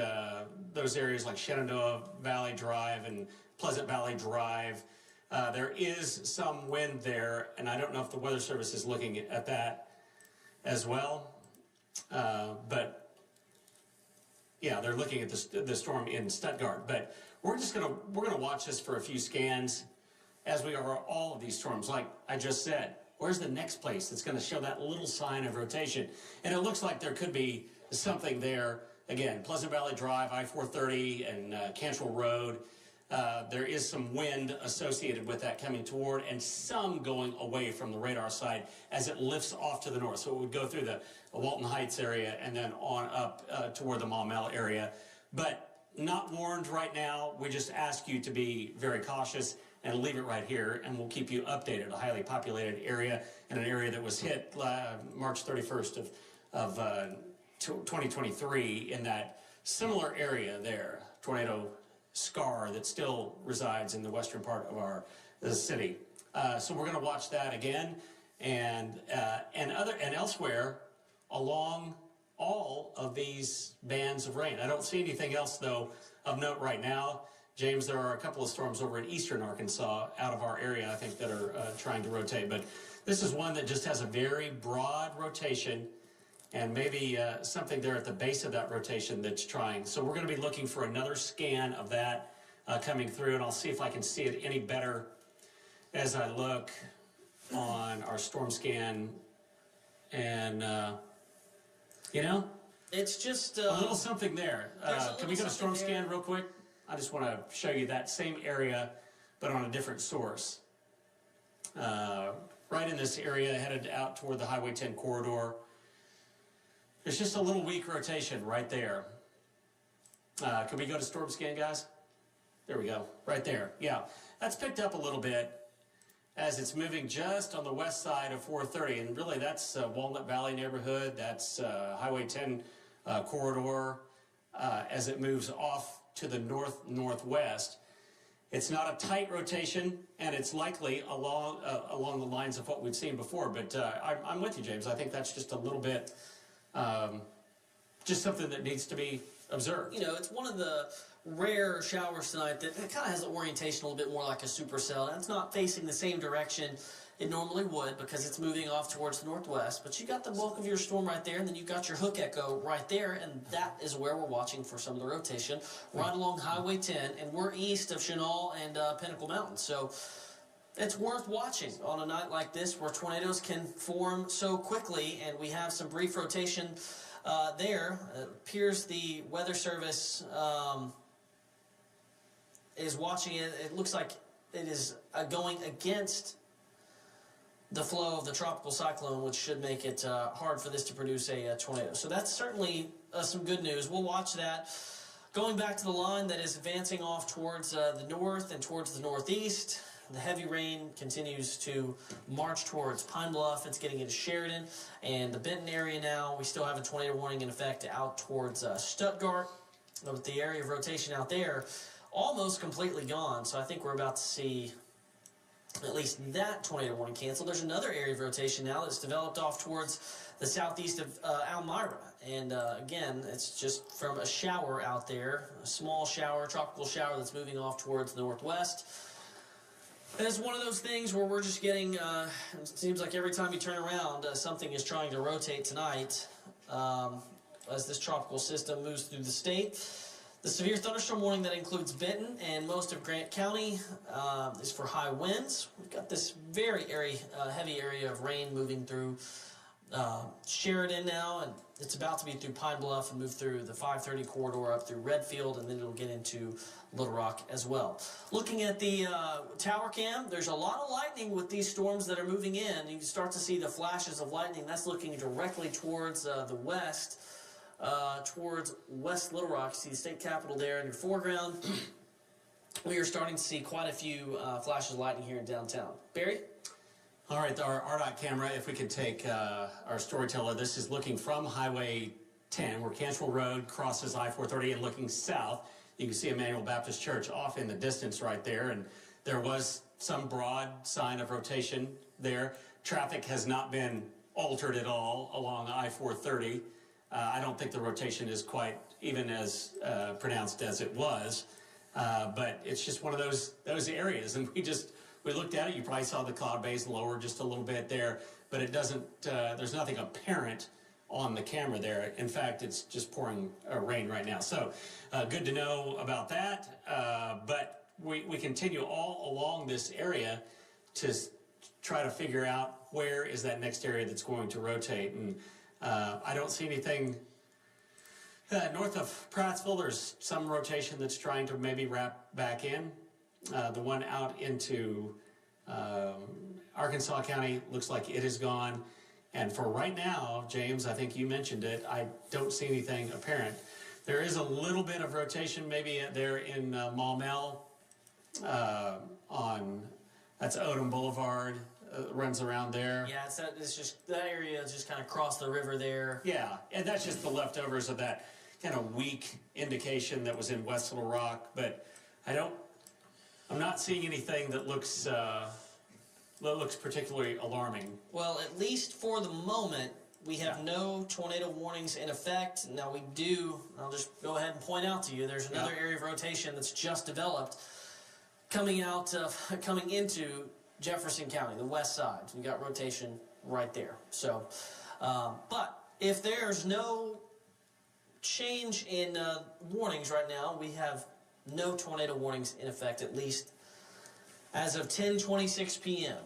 those areas like Shenandoah Valley Drive and Pleasant Valley Drive, there is some wind there, and I don't know if the Weather Service is looking at that as well. But yeah, they're looking at the storm in Stuttgart. But we're gonna watch this for a few scans, as we are all of these storms. Like I just said, where's the next place that's going to show that little sign of rotation? And it looks like there could be something there. Again, Pleasant Valley Drive, I-430, and Cantrell Road. There is some wind associated with that coming toward, and some going away from the radar side as it lifts off to the north. So it would go through the Walton Heights area and then on up toward the Maumelle area. But not warned right now. We just ask you to be very cautious and leave it right here, and we'll keep you updated. A highly populated area, and an area that was hit March 31st of 2023 in that similar area there, tornado scar that still resides in the western part of our city. So we're going to watch that again, and elsewhere along all of these bands of rain. I don't see anything else though of note right now. James, there are a couple of storms over in eastern Arkansas out of our area, I think, that are trying to rotate. But this is one that just has a very broad rotation, and maybe something there at the base of that rotation that's trying. So we're going to be looking for another scan of that coming through, and I'll see if I can see it any better as I look on our storm scan. And, you know, it's just a little something there. Can we go to storm scan real quick? I just want to show you that same area, but on a different source. Right in this area, headed out toward the Highway 10 corridor. There's just a little weak rotation right there. Can we go to storm scan, guys? There we go, right there. Yeah, that's picked up a little bit as it's moving just on the west side of 430, and really that's Walnut Valley neighborhood. That's Highway 10 corridor as it moves off to the northwest. It's not a tight rotation, and it's likely along the lines of what we've seen before. But I'm with you, James. I think that's just a little bit, just something that needs to be observed. You know, it's one of the rare showers tonight that kind of has the orientation a little bit more like a supercell. And it's not facing the same direction it normally would because it's moving off towards the northwest. But you got the bulk of your storm right there, and then you got your hook echo right there, and that is where we're watching for some of the rotation right along Highway 10, and we're east of Chenal and Pinnacle Mountain. So it's worth watching on a night like this where tornadoes can form so quickly, and we have some brief rotation there. It appears the Weather Service is watching it. It looks like it is going against the flow of the tropical cyclone, which should make it hard for this to produce a tornado. So that's certainly some good news. We'll watch that. Going back to the line that is advancing off towards the north and towards the northeast, the heavy rain continues to march towards Pine Bluff. It's getting into Sheridan and the Benton area now. We still have a tornado warning in effect out towards Stuttgart, with the area of rotation out there almost completely gone. So I think we're about to see at least that tornado warning canceled. There's another area of rotation now that's developed off towards the southeast of Elmira. And again, it's just from a shower out there, a small shower, tropical shower that's moving off towards the northwest. And it's one of those things where we're just getting, it seems like every time you turn around, something is trying to rotate tonight as this tropical system moves through the state. The severe thunderstorm warning that includes Benton and most of Grant County is for high winds. We've got this very heavy area of rain moving through Sheridan now, and it's about to be through Pine Bluff and move through the 530 corridor up through Redfield, and then it'll get into Little Rock as well. Looking at the tower cam, there's a lot of lightning with these storms that are moving in. You can start to see the flashes of lightning. That's looking directly towards the west. Towards West Little Rock. See the state capitol there in your foreground. We are starting to see quite a few flashes of lightning here in downtown. Barry? All right, our RDOT camera, if we could take our storyteller. This is looking from Highway 10, where Cantrell Road crosses I-430, and looking south. You can see Emmanuel Baptist Church off in the distance right there, and there was some broad sign of rotation there. Traffic has not been altered at all along I-430. I don't think the rotation is quite even as pronounced as it was, but it's just one of those areas, and we looked at it. You probably saw the cloud base lower just a little bit there, but it doesn't. There's nothing apparent on the camera there. In fact, it's just pouring rain right now. So good to know about that. But we continue all along this area to try to figure out where is that next area that's going to rotate. And I don't see anything north of Prattsville. There's some rotation that's trying to maybe wrap back in. The one out into Arkansas County looks like it is gone. And for right now, James, I think you mentioned it, I don't see anything apparent. There is a little bit of rotation maybe there in Maumelle that's Odom Boulevard, runs around there. Yeah, it's just that area is just kind of across the river there. Yeah, and that's just the leftovers of that kind of weak indication that was in West Little Rock. But I'm not seeing anything that looks particularly alarming. Well, at least for the moment, we have no tornado warnings in effect. Now we do, I'll just go ahead and point out to you, there's another area of rotation that's just developed coming into Jefferson County, the west side. We got rotation right there. So, but if there's no change in warnings right now, we have no tornado warnings in effect, at least as of 10:26 p.m.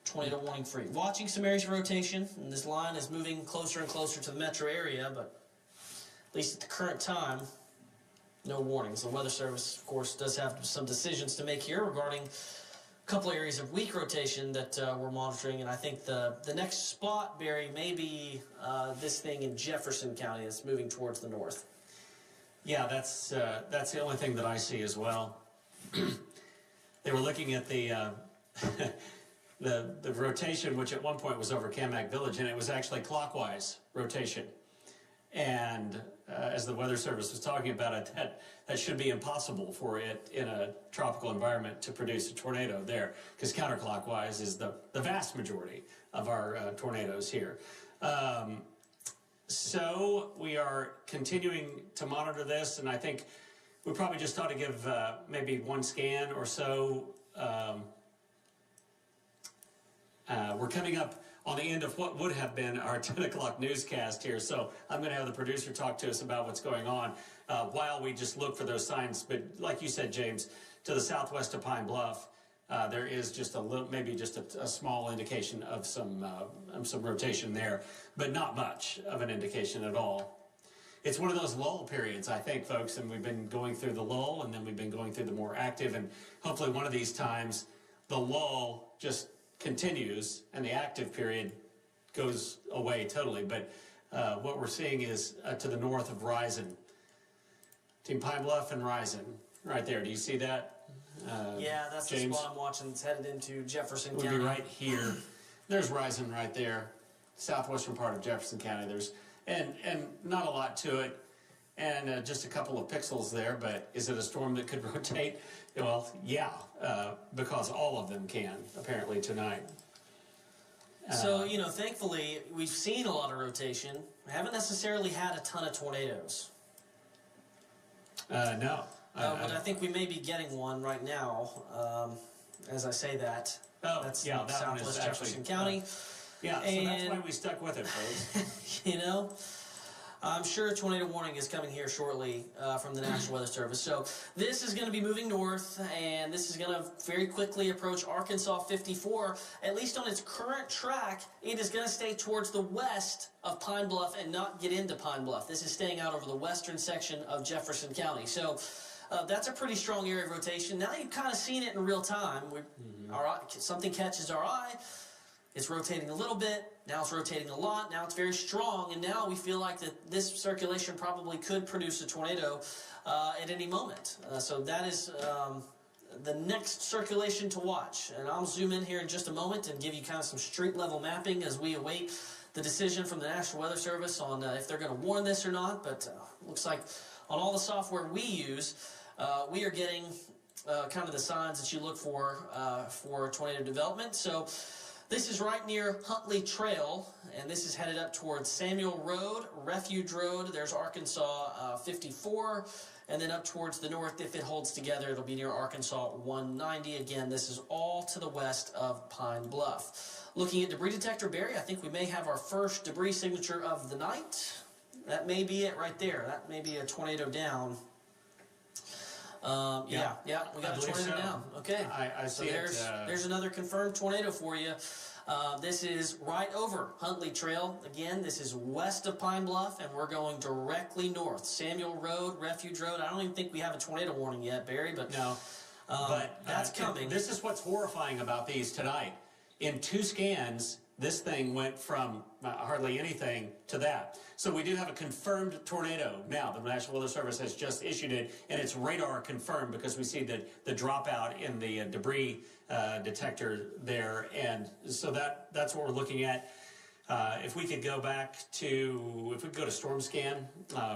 Tornado warning free. Watching some areas of rotation, and this line is moving closer and closer to the metro area, but at least at the current time, no warnings. The Weather Service, of course, does have some decisions to make here regarding a couple areas of weak rotation that we're monitoring, and I think the next spot, Barry, may be this thing in Jefferson County that's moving towards the north. Yeah, that's the only thing that I see as well. They were looking at the the rotation, which at one point was over Camac Village, and it was actually clockwise rotation. And as the Weather Service was talking about it, that should be impossible for it in a tropical environment to produce a tornado there, because counterclockwise is the vast majority of our tornadoes here. So we are continuing to monitor this, and I think we probably just ought to give maybe one scan or so. We're coming up on the end of what would have been our 10 o'clock newscast here, so I'm going to have the producer talk to us about what's going on while we just look for those signs. But like you said, James, to the southwest of Pine Bluff, there is just a little, maybe just a small indication of some rotation there, but not much of an indication at all. It's one of those lull periods, I think, folks, and we've been going through the lull, and then we've been going through the more active, and hopefully one of these times the lull just continues and the active period goes away totally. But what we're seeing is to the north of Rison, between Pine Bluff and Rison, right there. Do you see that? Yeah, that's James? the spot I'm watching. It's headed into Jefferson Would County. be right here. There's Rison right there, southwestern part of Jefferson County. There's and not a lot to it, and just a couple of pixels there. But is it a storm that could rotate? Well, yeah, because all of them can apparently tonight. So, thankfully, we've seen a lot of rotation. We haven't necessarily had a ton of tornadoes. No. But I think we may be getting one right now, as I say that. Oh, That's yeah, that one is southwest actually, Jefferson County. Yeah, so that's why we stuck with it, folks. I'm sure a tornado warning is coming here shortly from the National Weather Service. So this is going to be moving north, and this is going to very quickly approach Arkansas 54. At least on its current track, it is going to stay towards the west of Pine Bluff and not get into Pine Bluff. This is staying out over the western section of Jefferson County. So that's a pretty strong area of rotation. Now you've kind of seen it in real time. Something catches our eye. It's rotating a little bit, now it's rotating a lot, now it's very strong, and now we feel like that this circulation probably could produce a tornado at any moment. So that is the next circulation to watch. And I'll zoom in here in just a moment and give you kind of some street level mapping as we await the decision from the National Weather Service on if they're going to warn this or not. But looks like on all the software we use, we are getting kind of the signs that you look for tornado development. So this is right near Huntley Trail, and this is headed up towards Samuel Road, Refuge Road. There's Arkansas 54, And then up towards the north, if it holds together, it'll be near Arkansas 190. Again, this is all to the west of Pine Bluff. Looking at debris detector, Barry, I think we may have our first debris signature of the night. That may be it right there. That may be a tornado down. Yeah, we got a tornado down. Okay, I so see there's another confirmed tornado for you. This is right over Huntley Trail. Again, this is west of Pine Bluff, and we're going directly north. Samuel Road, Refuge Road. I don't even think we have a tornado warning yet, Barry, but No, but that's coming. This is what's horrifying about these tonight. In 2 scans, this thing went from hardly anything to that. So we do have a confirmed tornado now. The National Weather Service has just issued it, and it's radar confirmed because we see the dropout in the debris detector there. And so that's what we're looking at. If we could go back to, if we could go to storm scan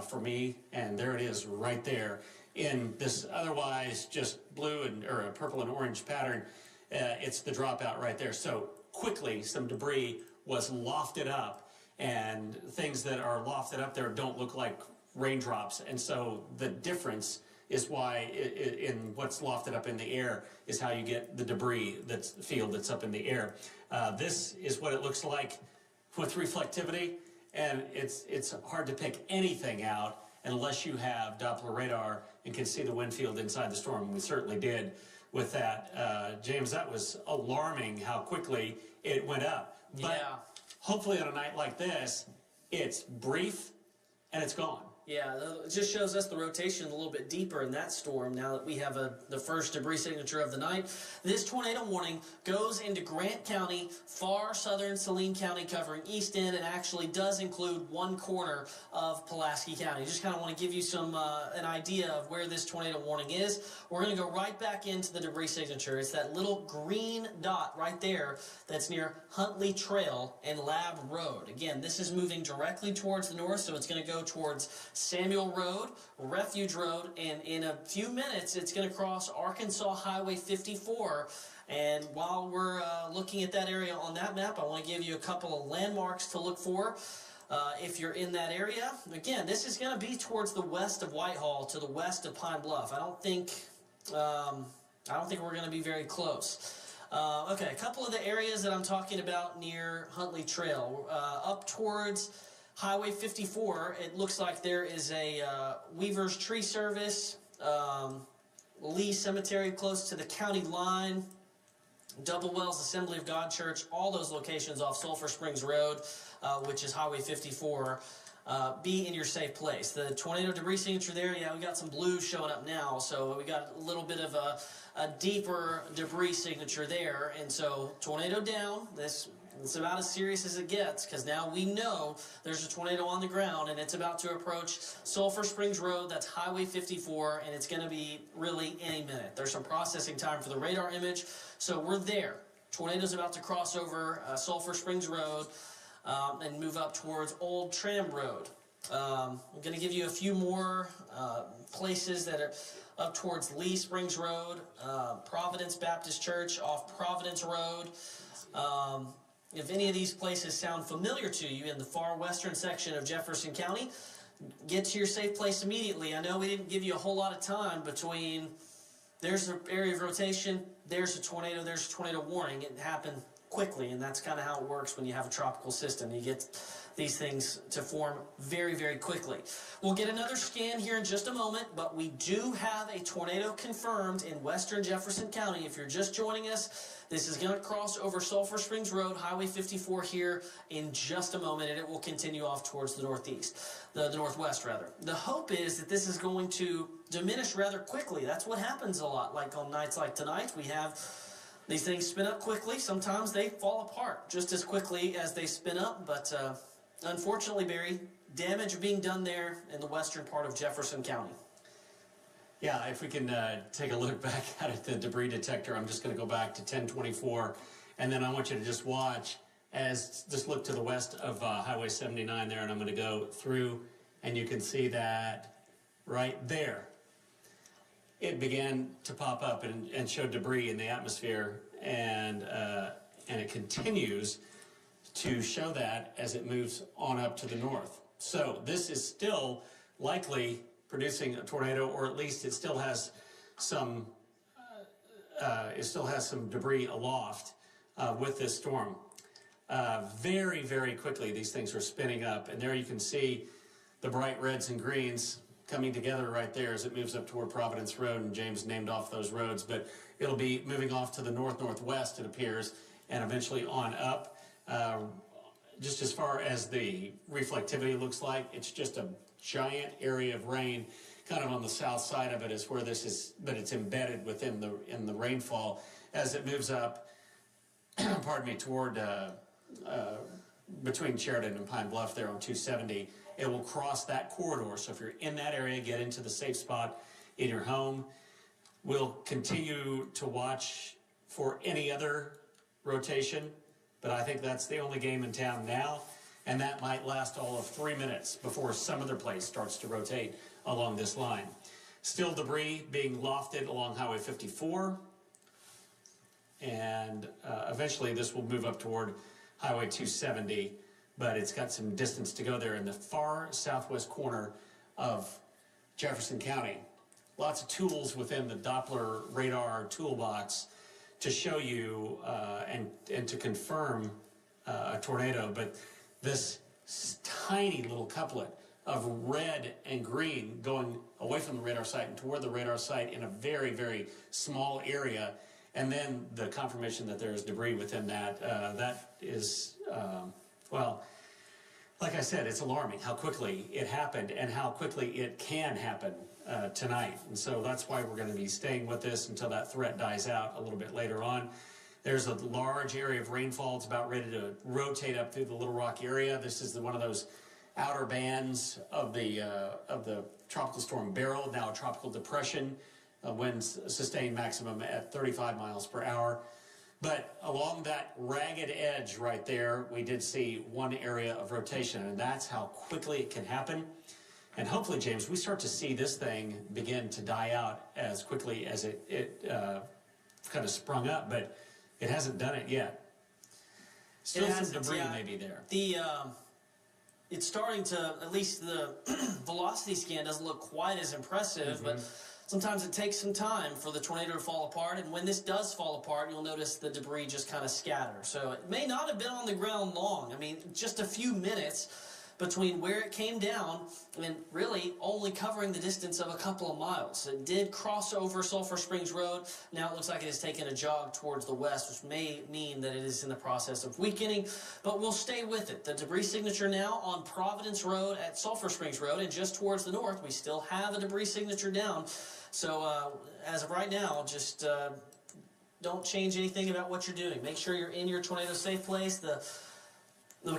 for me, and there it is right there in this otherwise just blue or purple and orange pattern. It's the dropout right there. So quickly, some debris was lofted up, and things that are lofted up there don't look like raindrops. And so the difference is why in what's lofted up in the air is how you get the debris that's up in the air. This is what it looks like with reflectivity, and it's hard to pick anything out unless you have Doppler radar and can see the wind field inside the storm. We certainly did with that. James, that was alarming how quickly it went up. But hopefully on a night like this, it's brief and it's gone. Yeah, it just shows us the rotation a little bit deeper in that storm now that we have the first debris signature of the night. This tornado warning goes into Grant County, far southern Saline County, covering East End, and actually does include one corner of Pulaski County. Just kind of want to give you some an idea of where this tornado warning is. We're going to go right back into the debris signature. It's that little green dot right there that's near Huntley Trail and Lab Road. Again, this is moving directly towards the north, so it's going to go towards Samuel Road, Refuge Road, and in a few minutes it's going to cross Arkansas Highway 54. And while we're looking at that area on that map, I want to give you a couple of landmarks to look for if you're in that area. Again, this is going to be towards the west of Whitehall, to the west of Pine Bluff. I don't think we're going to be very close. Okay, a couple of the areas that I'm talking about near Huntley Trail, up towards Highway 54, it looks like there is a Weaver's Tree Service, Lee Cemetery close to the county line, Double Wells Assembly of God Church, all those locations off Sulphur Springs Road, which is Highway 54. Be in your safe place. The tornado debris signature there, we got some blues showing up now, so we got a little bit of a deeper debris signature there. And so tornado down, it's about as serious as it gets, because now we know there's a tornado on the ground and it's about to approach Sulphur Springs Road. That's Highway 54, and it's going to be really any minute. There's some processing time for the radar image, so we're there. Tornado's about to cross over Sulphur Springs Road and move up towards Old Tram Road. I'm going to give you a few more places that are up towards Lee Springs Road, Providence Baptist Church off Providence Road. If any of these places sound familiar to you in the far western section of Jefferson County, get to your safe place immediately. I know we didn't give you a whole lot of time between there's an area of rotation, there's a tornado warning. It happened quickly, and that's kind of how it works when you have a tropical system. You get these things to form very, very quickly. We'll get another scan here in just a moment, but we do have a tornado confirmed in western Jefferson County. If you're just joining us, this is going to cross over Sulphur Springs Road, Highway 54 here in just a moment, and it will continue off towards the northwest rather. The hope is that this is going to diminish rather quickly. That's what happens a lot, like on nights like tonight. We have these things spin up quickly. Sometimes they fall apart just as quickly as they spin up, but unfortunately, Barry, damage being done there in the western part of Jefferson County. Yeah, if we can take a look back at the debris detector, I'm just going to go back to 1024, and then I want you to just watch just look to the west of Highway 79 there, and I'm going to go through, and you can see that right there. It began to pop up and show debris in the atmosphere, and it continues to show that as it moves on up to the north. So this is still likely producing a tornado, or at least it still has some debris aloft with this storm. Very, very quickly, these things are spinning up, and there you can see the bright reds and greens coming together right there as it moves up toward Providence Road, and James named off those roads, but it'll be moving off to the north-northwest, it appears, and eventually on up. Just as far as the reflectivity looks like, it's just a giant area of rain. Kind of on the south side of it is where this is, but it's embedded within the rainfall as it moves up, pardon me, toward between Sheridan and Pine Bluff there on 270. It will cross that corridor. So if you're in that area, get into the safe spot in your home. We'll continue to watch for any other rotation, but I think that's the only game in town now, and that might last all of 3 minutes before some other place starts to rotate along this line. Still debris being lofted along Highway 54, and eventually this will move up toward Highway 270, but it's got some distance to go there in the far southwest corner of Jefferson County. Lots of tools within the Doppler radar toolbox to show you and to confirm a tornado, but this tiny little couplet of red and green going away from the radar site and toward the radar site in a very, very small area, and then the confirmation that there is debris within that, that is, well, like I said, it's alarming how quickly it happened and how quickly it can happen tonight. And so that's why we're going to be staying with this until that threat dies out a little bit later on. There's a large area of rainfall. It's about ready to rotate up through the Little Rock area. This is one of those outer bands of the tropical storm Beryl, now a tropical depression, winds sustained maximum at 35 miles per hour. But along that ragged edge right there, we did see one area of rotation, and that's how quickly it can happen. And hopefully, James, we start to see this thing begin to die out as quickly as it kind of sprung up, but it hasn't done it yet. Still some debris maybe there. It's starting to, at least the velocity scan doesn't look quite as impressive, but sometimes it takes some time for the tornado to fall apart, and when this does fall apart, you'll notice the debris just kind of scatter. So it may not have been on the ground long. I mean, just a few minutes between where it came down and really only covering the distance of a couple of miles. It did cross over Sulphur Springs Road. Now it looks like it has taken a jog towards the west, which may mean that it is in the process of weakening, but we'll stay with it. The debris signature now on Providence Road at Sulphur Springs Road, and just towards the north, we still have a debris signature down. So as of right now, just don't change anything about what you're doing. Make sure you're in your tornado safe place. The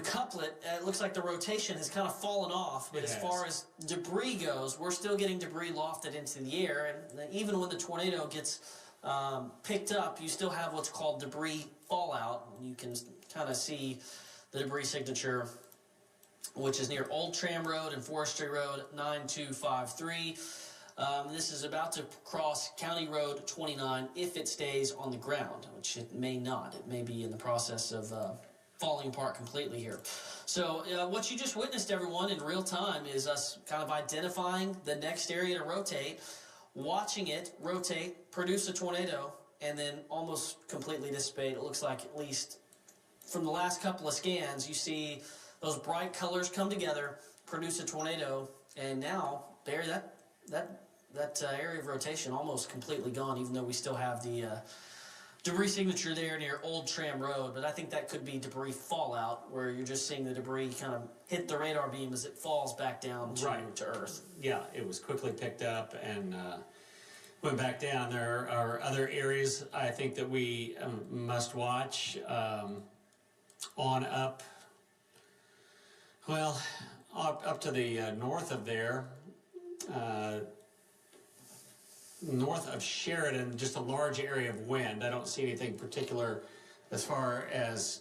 couplet, it looks like the rotation has kind of fallen off, but as far as debris goes, we're still getting debris lofted into the air, and even when the tornado gets picked up, you still have what's called debris fallout. You can kind of see the debris signature, which is near Old Tram Road and Forestry Road 9253. This is about to cross County Road 29 if it stays on the ground, which it may not. It may be in the process of falling apart completely here. So what you just witnessed, everyone, in real time is us kind of identifying the next area to rotate, watching it rotate, produce a tornado, and then almost completely dissipate. It looks like, at least from the last couple of scans, you see those bright colors come together, produce a tornado, and now, Barry, that area of rotation almost completely gone, even though we still have the debris signature there near Old Tram Road. But I think that could be debris fallout, where you're just seeing the debris kind of hit the radar beam as it falls back down to Earth. Yeah, it was quickly picked up and went back down. There are other areas I think that we must watch on up. Well, up to the north of there. North of Sheridan, just a large area of wind. I don't see anything particular as far as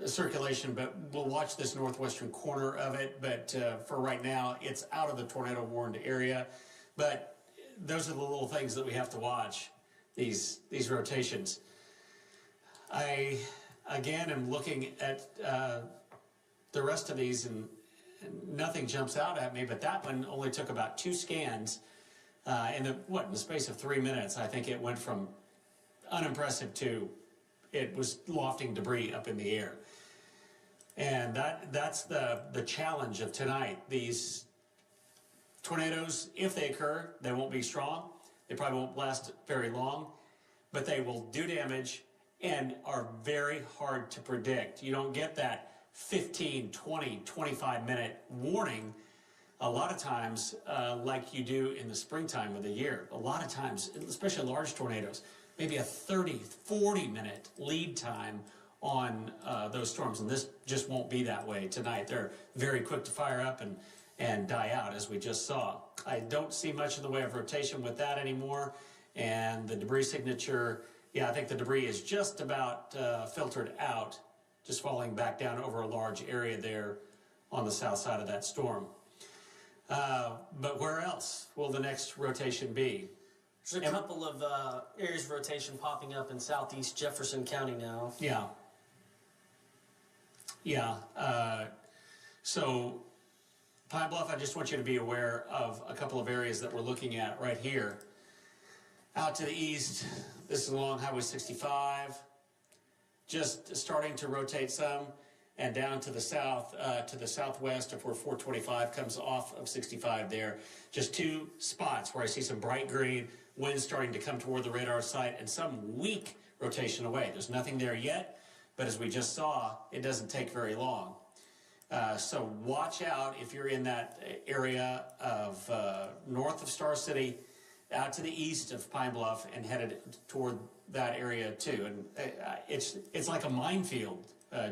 circulation, but we'll watch this northwestern corner of it. But for right now, it's out of the tornado warned area. But those are the little things that we have to watch, these rotations. I, again, am looking at the rest of these, and nothing jumps out at me, but that one only took about 2 scans. In the space of 3 minutes, I think it went from unimpressive to it was lofting debris up in the air. And that's the challenge of tonight. These tornadoes, if they occur, they won't be strong. They probably won't last very long, but they will do damage and are very hard to predict. You don't get that 15, 20, 25-minute warning a lot of times like you do in the springtime of the year. A lot of times, especially large tornadoes, maybe a 30, 40-minute lead time on those storms, and this just won't be that way tonight. They're very quick to fire up and die out, as we just saw. I don't see much in the way of rotation with that anymore, and the debris signature, yeah, I think the debris is just about filtered out, just falling back down over a large area there on the south side of that storm. But where else will the next rotation be? There's a couple of areas of rotation popping up in southeast Jefferson County now. Yeah. Yeah. So Pine Bluff, I just want you to be aware of a couple of areas that we're looking at right here. Out to the east, this is along Highway 65, just starting to rotate some, and down to the south, to the southwest of where 425 comes off of 65 there. Just 2 spots where I see some bright green, wind starting to come toward the radar site, and some weak rotation away. There's nothing there yet, but as we just saw, it doesn't take very long. So watch out if you're in that area of north of Star City, out to the east of Pine Bluff, and headed toward that area too. And it's like a minefield,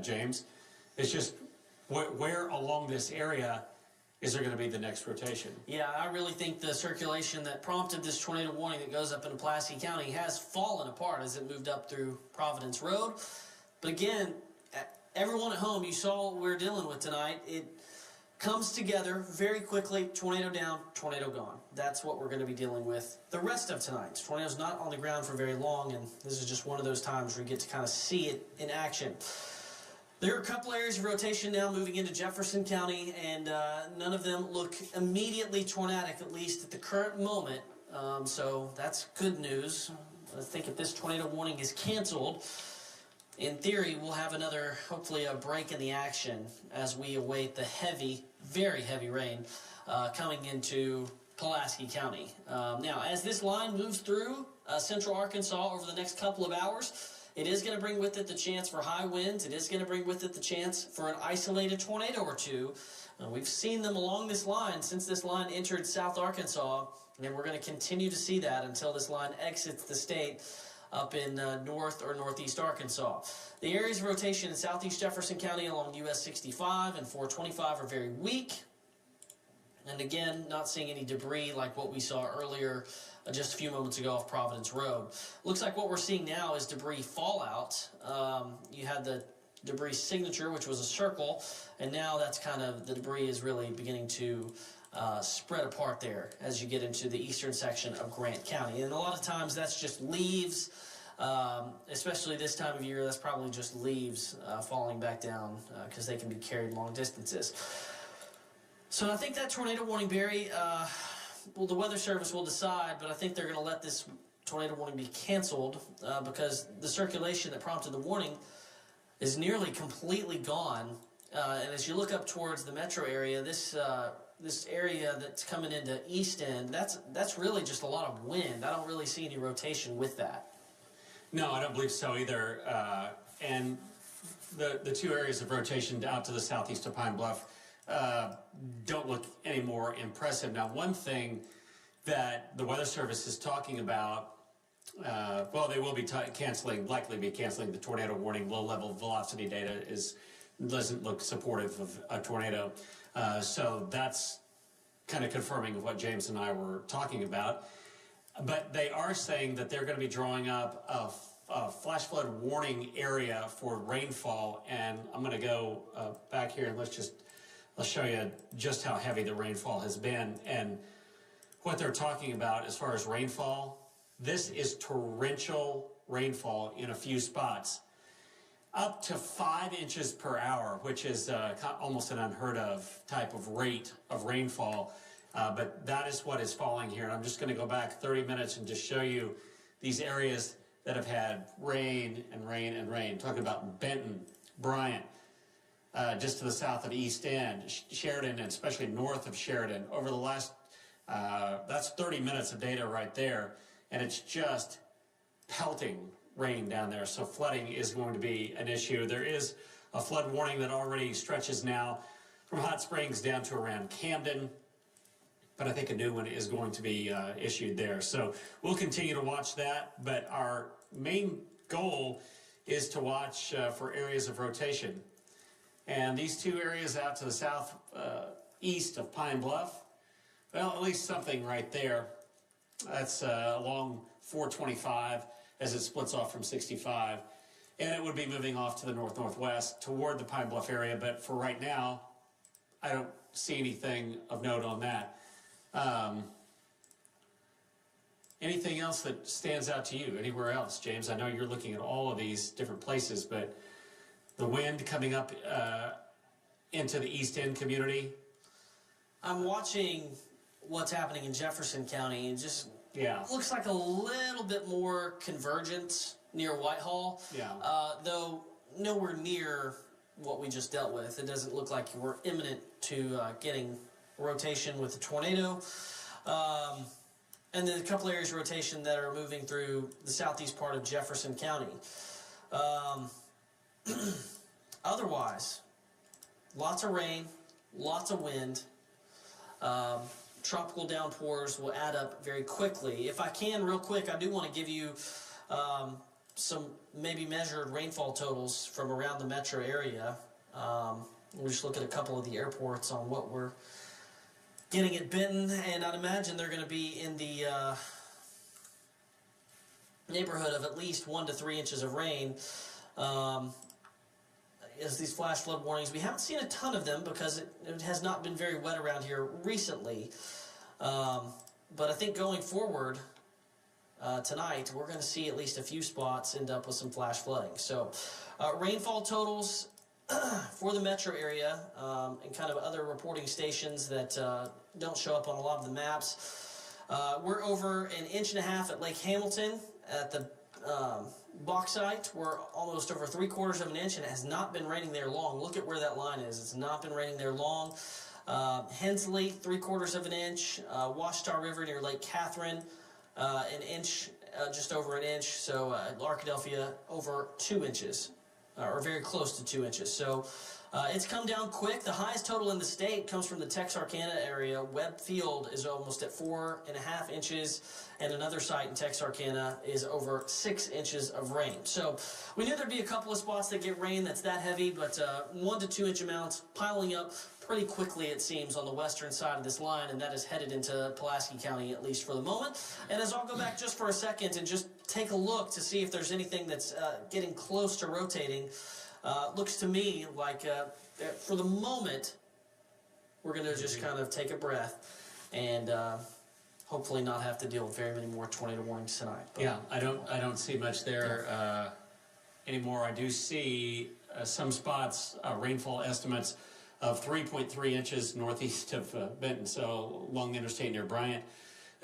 James. It's just where along this area is there going to be the next rotation? Yeah, I really think the circulation that prompted this tornado warning that goes up into Pulaski County has fallen apart as it moved up through Providence Road. But again, everyone at home, you saw what we're dealing with tonight. It comes together very quickly, tornado down, tornado gone. That's what we're going to be dealing with the rest of tonight. Tornado's not on the ground for very long, and this is just one of those times where you get to kind of see it in action. There are a couple areas of rotation now moving into Jefferson County, and none of them look immediately tornadic, at least at the current moment. So that's good news. I think if this tornado warning is canceled, in theory, we'll have another, hopefully, a break in the action as we await the heavy, very heavy rain coming into Pulaski County. Now, as this line moves through central Arkansas over the next couple of hours, it is going to bring with it the chance for high winds. It is going to bring with it the chance for an isolated tornado or two. We've seen them along this line since this line entered South Arkansas, and we're going to continue to see that until this line exits the state up in north or northeast Arkansas. The areas of rotation in southeast Jefferson County along US 65 and 425 are very weak. And again, not seeing any debris like what we saw earlier just a few moments ago off Providence Road. Looks like what we're seeing now is debris fallout. You had the debris signature, which was a circle, and now that's kind of, the debris is really beginning to spread apart there as you get into the eastern section of Grant County. And a lot of times that's just leaves, especially this time of year, that's probably just leaves falling back down because they can be carried long distances. So I think that tornado warning, Barry, well, the Weather Service will decide, but I think they're going to let this tornado warning be canceled because the circulation that prompted the warning is nearly completely gone. And as you look up towards the metro area, this area that's coming into East End, that's really just a lot of wind. I don't really see any rotation with that. No, I don't believe so either. And the 2 areas of rotation out to the southeast of Pine Bluff don't look any more impressive. Now, one thing that the Weather Service is talking about, well, they will be likely be canceling the tornado warning. Low-level velocity data doesn't look supportive of a tornado. So that's kind of confirming what James and I were talking about. But they are saying that they're going to be drawing up a flash flood warning area for rainfall. And I'm going to go back here and let's show you just how heavy the rainfall has been. And what they're talking about as far as rainfall, this is torrential rainfall in a few spots. up to 5 inches per hour, which is almost an unheard of type of rate of rainfall. But that is what is falling here. And I'm just going to go back 30 minutes and just show you these areas that have had rain and rain and rain. Talking about Benton, Bryant, just to the south of East End, Sheridan, and especially north of Sheridan. Over the last, that's 30 minutes of data right there. And it's just pelting rain down there. So flooding is going to be an issue. There is a flood warning that already stretches now from Hot Springs down to around Camden. But I think a new one is going to be issued there. So we'll continue to watch that. But our main goal is to watch for areas of rotation. And these two areas out to the south east of Pine Bluff, well, at least something right there. That's along 425 as it splits off from 65. And it would be moving off to the north-northwest toward the Pine Bluff area. But for right now, I don't see anything of note on that. Anything else that stands out to you anywhere else, James? I know you're looking at all of these different places, but the wind coming up into the East End community. I'm watching what's happening in Jefferson County, and just Yeah. looks like a little bit more convergence near Whitehall. Yeah. Though nowhere near what we just dealt with. It doesn't look like we're imminent to getting rotation with the tornado. And then a couple areas of rotation that are moving through the southeast part of Jefferson County. Otherwise, lots of rain, lots of wind. Tropical downpours will add up very quickly. If I can, real quick, I do want to give you some maybe measured rainfall totals from around the metro area. We'll just look at a couple of the airports on what we're getting at Benton, and I'd imagine they're going to be in the neighborhood of at least 1 to 3 inches of rain. As these flash flood warnings, we haven't seen a ton of them because it has not been very wet around here recently. But I think going forward tonight, we're going to see at least a few spots end up with some flash flooding. So rainfall totals for the metro area and kind of other reporting stations that don't show up on a lot of the maps. We're over 1.5 inches at Lake Hamilton at the Bauxite. We're almost over 3/4 of an inch, and it has not been raining there long. Look at where that line is. It's not been raining there long. Hensley, 3/4 of an inch. Washita River near Lake Catherine, 1 inch, just over 1 inch. So Arkadelphia over 2 inches, or very close to 2 inches. So it's come down quick. The highest total in the state comes from the Texarkana area. Webb Field is almost at 4.5 inches, and another site in Texarkana is over 6 inches of rain. So we knew there'd be a couple of spots that get rain that's that heavy, but 1 to 2 inch amounts piling up pretty quickly, it seems, on the western side of this line, and that is headed into Pulaski County, at least for the moment. And as I'll go back just for a second and just take a look to see if there's anything that's getting close to rotating, looks to me like for the moment we're going to just kind of take a breath and hopefully not have to deal with very many more tornado warnings tonight. But Yeah, I don't see much there anymore. I do see some spots rainfall estimates of 3.3 inches northeast of Benton, so along the interstate near Bryant,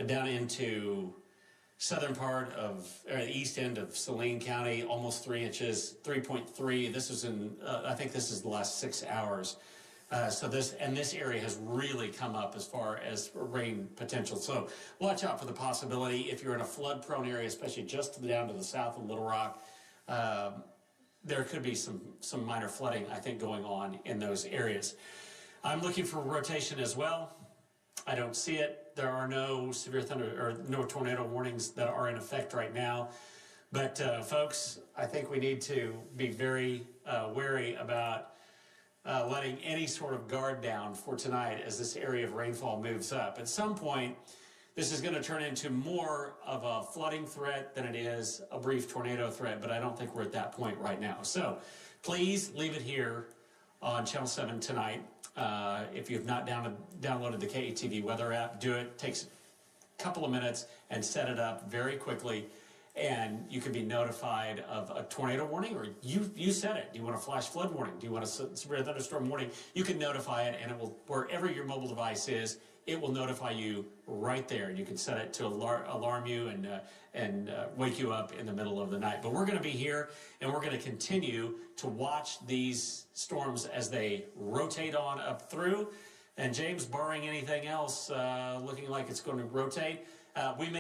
down into southern part of, or the east end of Saline County, almost 3 inches, 3.3. This is in, I think this is the last 6 hours. So this area has really come up as far as rain potential. So watch out for the possibility if you're in a flood-prone area, especially just down to the south of Little Rock. There could be some minor flooding, I think, going on in those areas. I'm looking for rotation as well. I don't see it. There are no severe thunder or no tornado warnings that are in effect right now. But folks, I think we need to be very wary about letting any sort of guard down for tonight as this area of rainfall moves up. At some point, this is going to turn into more of a flooding threat than it is a brief tornado threat, but I don't think we're at that point right now. So please leave it here on Channel 7 tonight. If you have not downloaded the KETV weather app, do it. Takes a couple of minutes and set it up very quickly. and you can be notified of a tornado warning, or you set it. Do you want a flash flood warning? Do you want a severe thunderstorm warning? You can notify it, and it will, wherever your mobile device is, it will notify you right there. And you can set it to alarm you and wake you up in the middle of the night. But we're going to be here, and we're going to continue to watch these storms as they rotate on up through. And James, barring anything else, looking like it's going to rotate, we may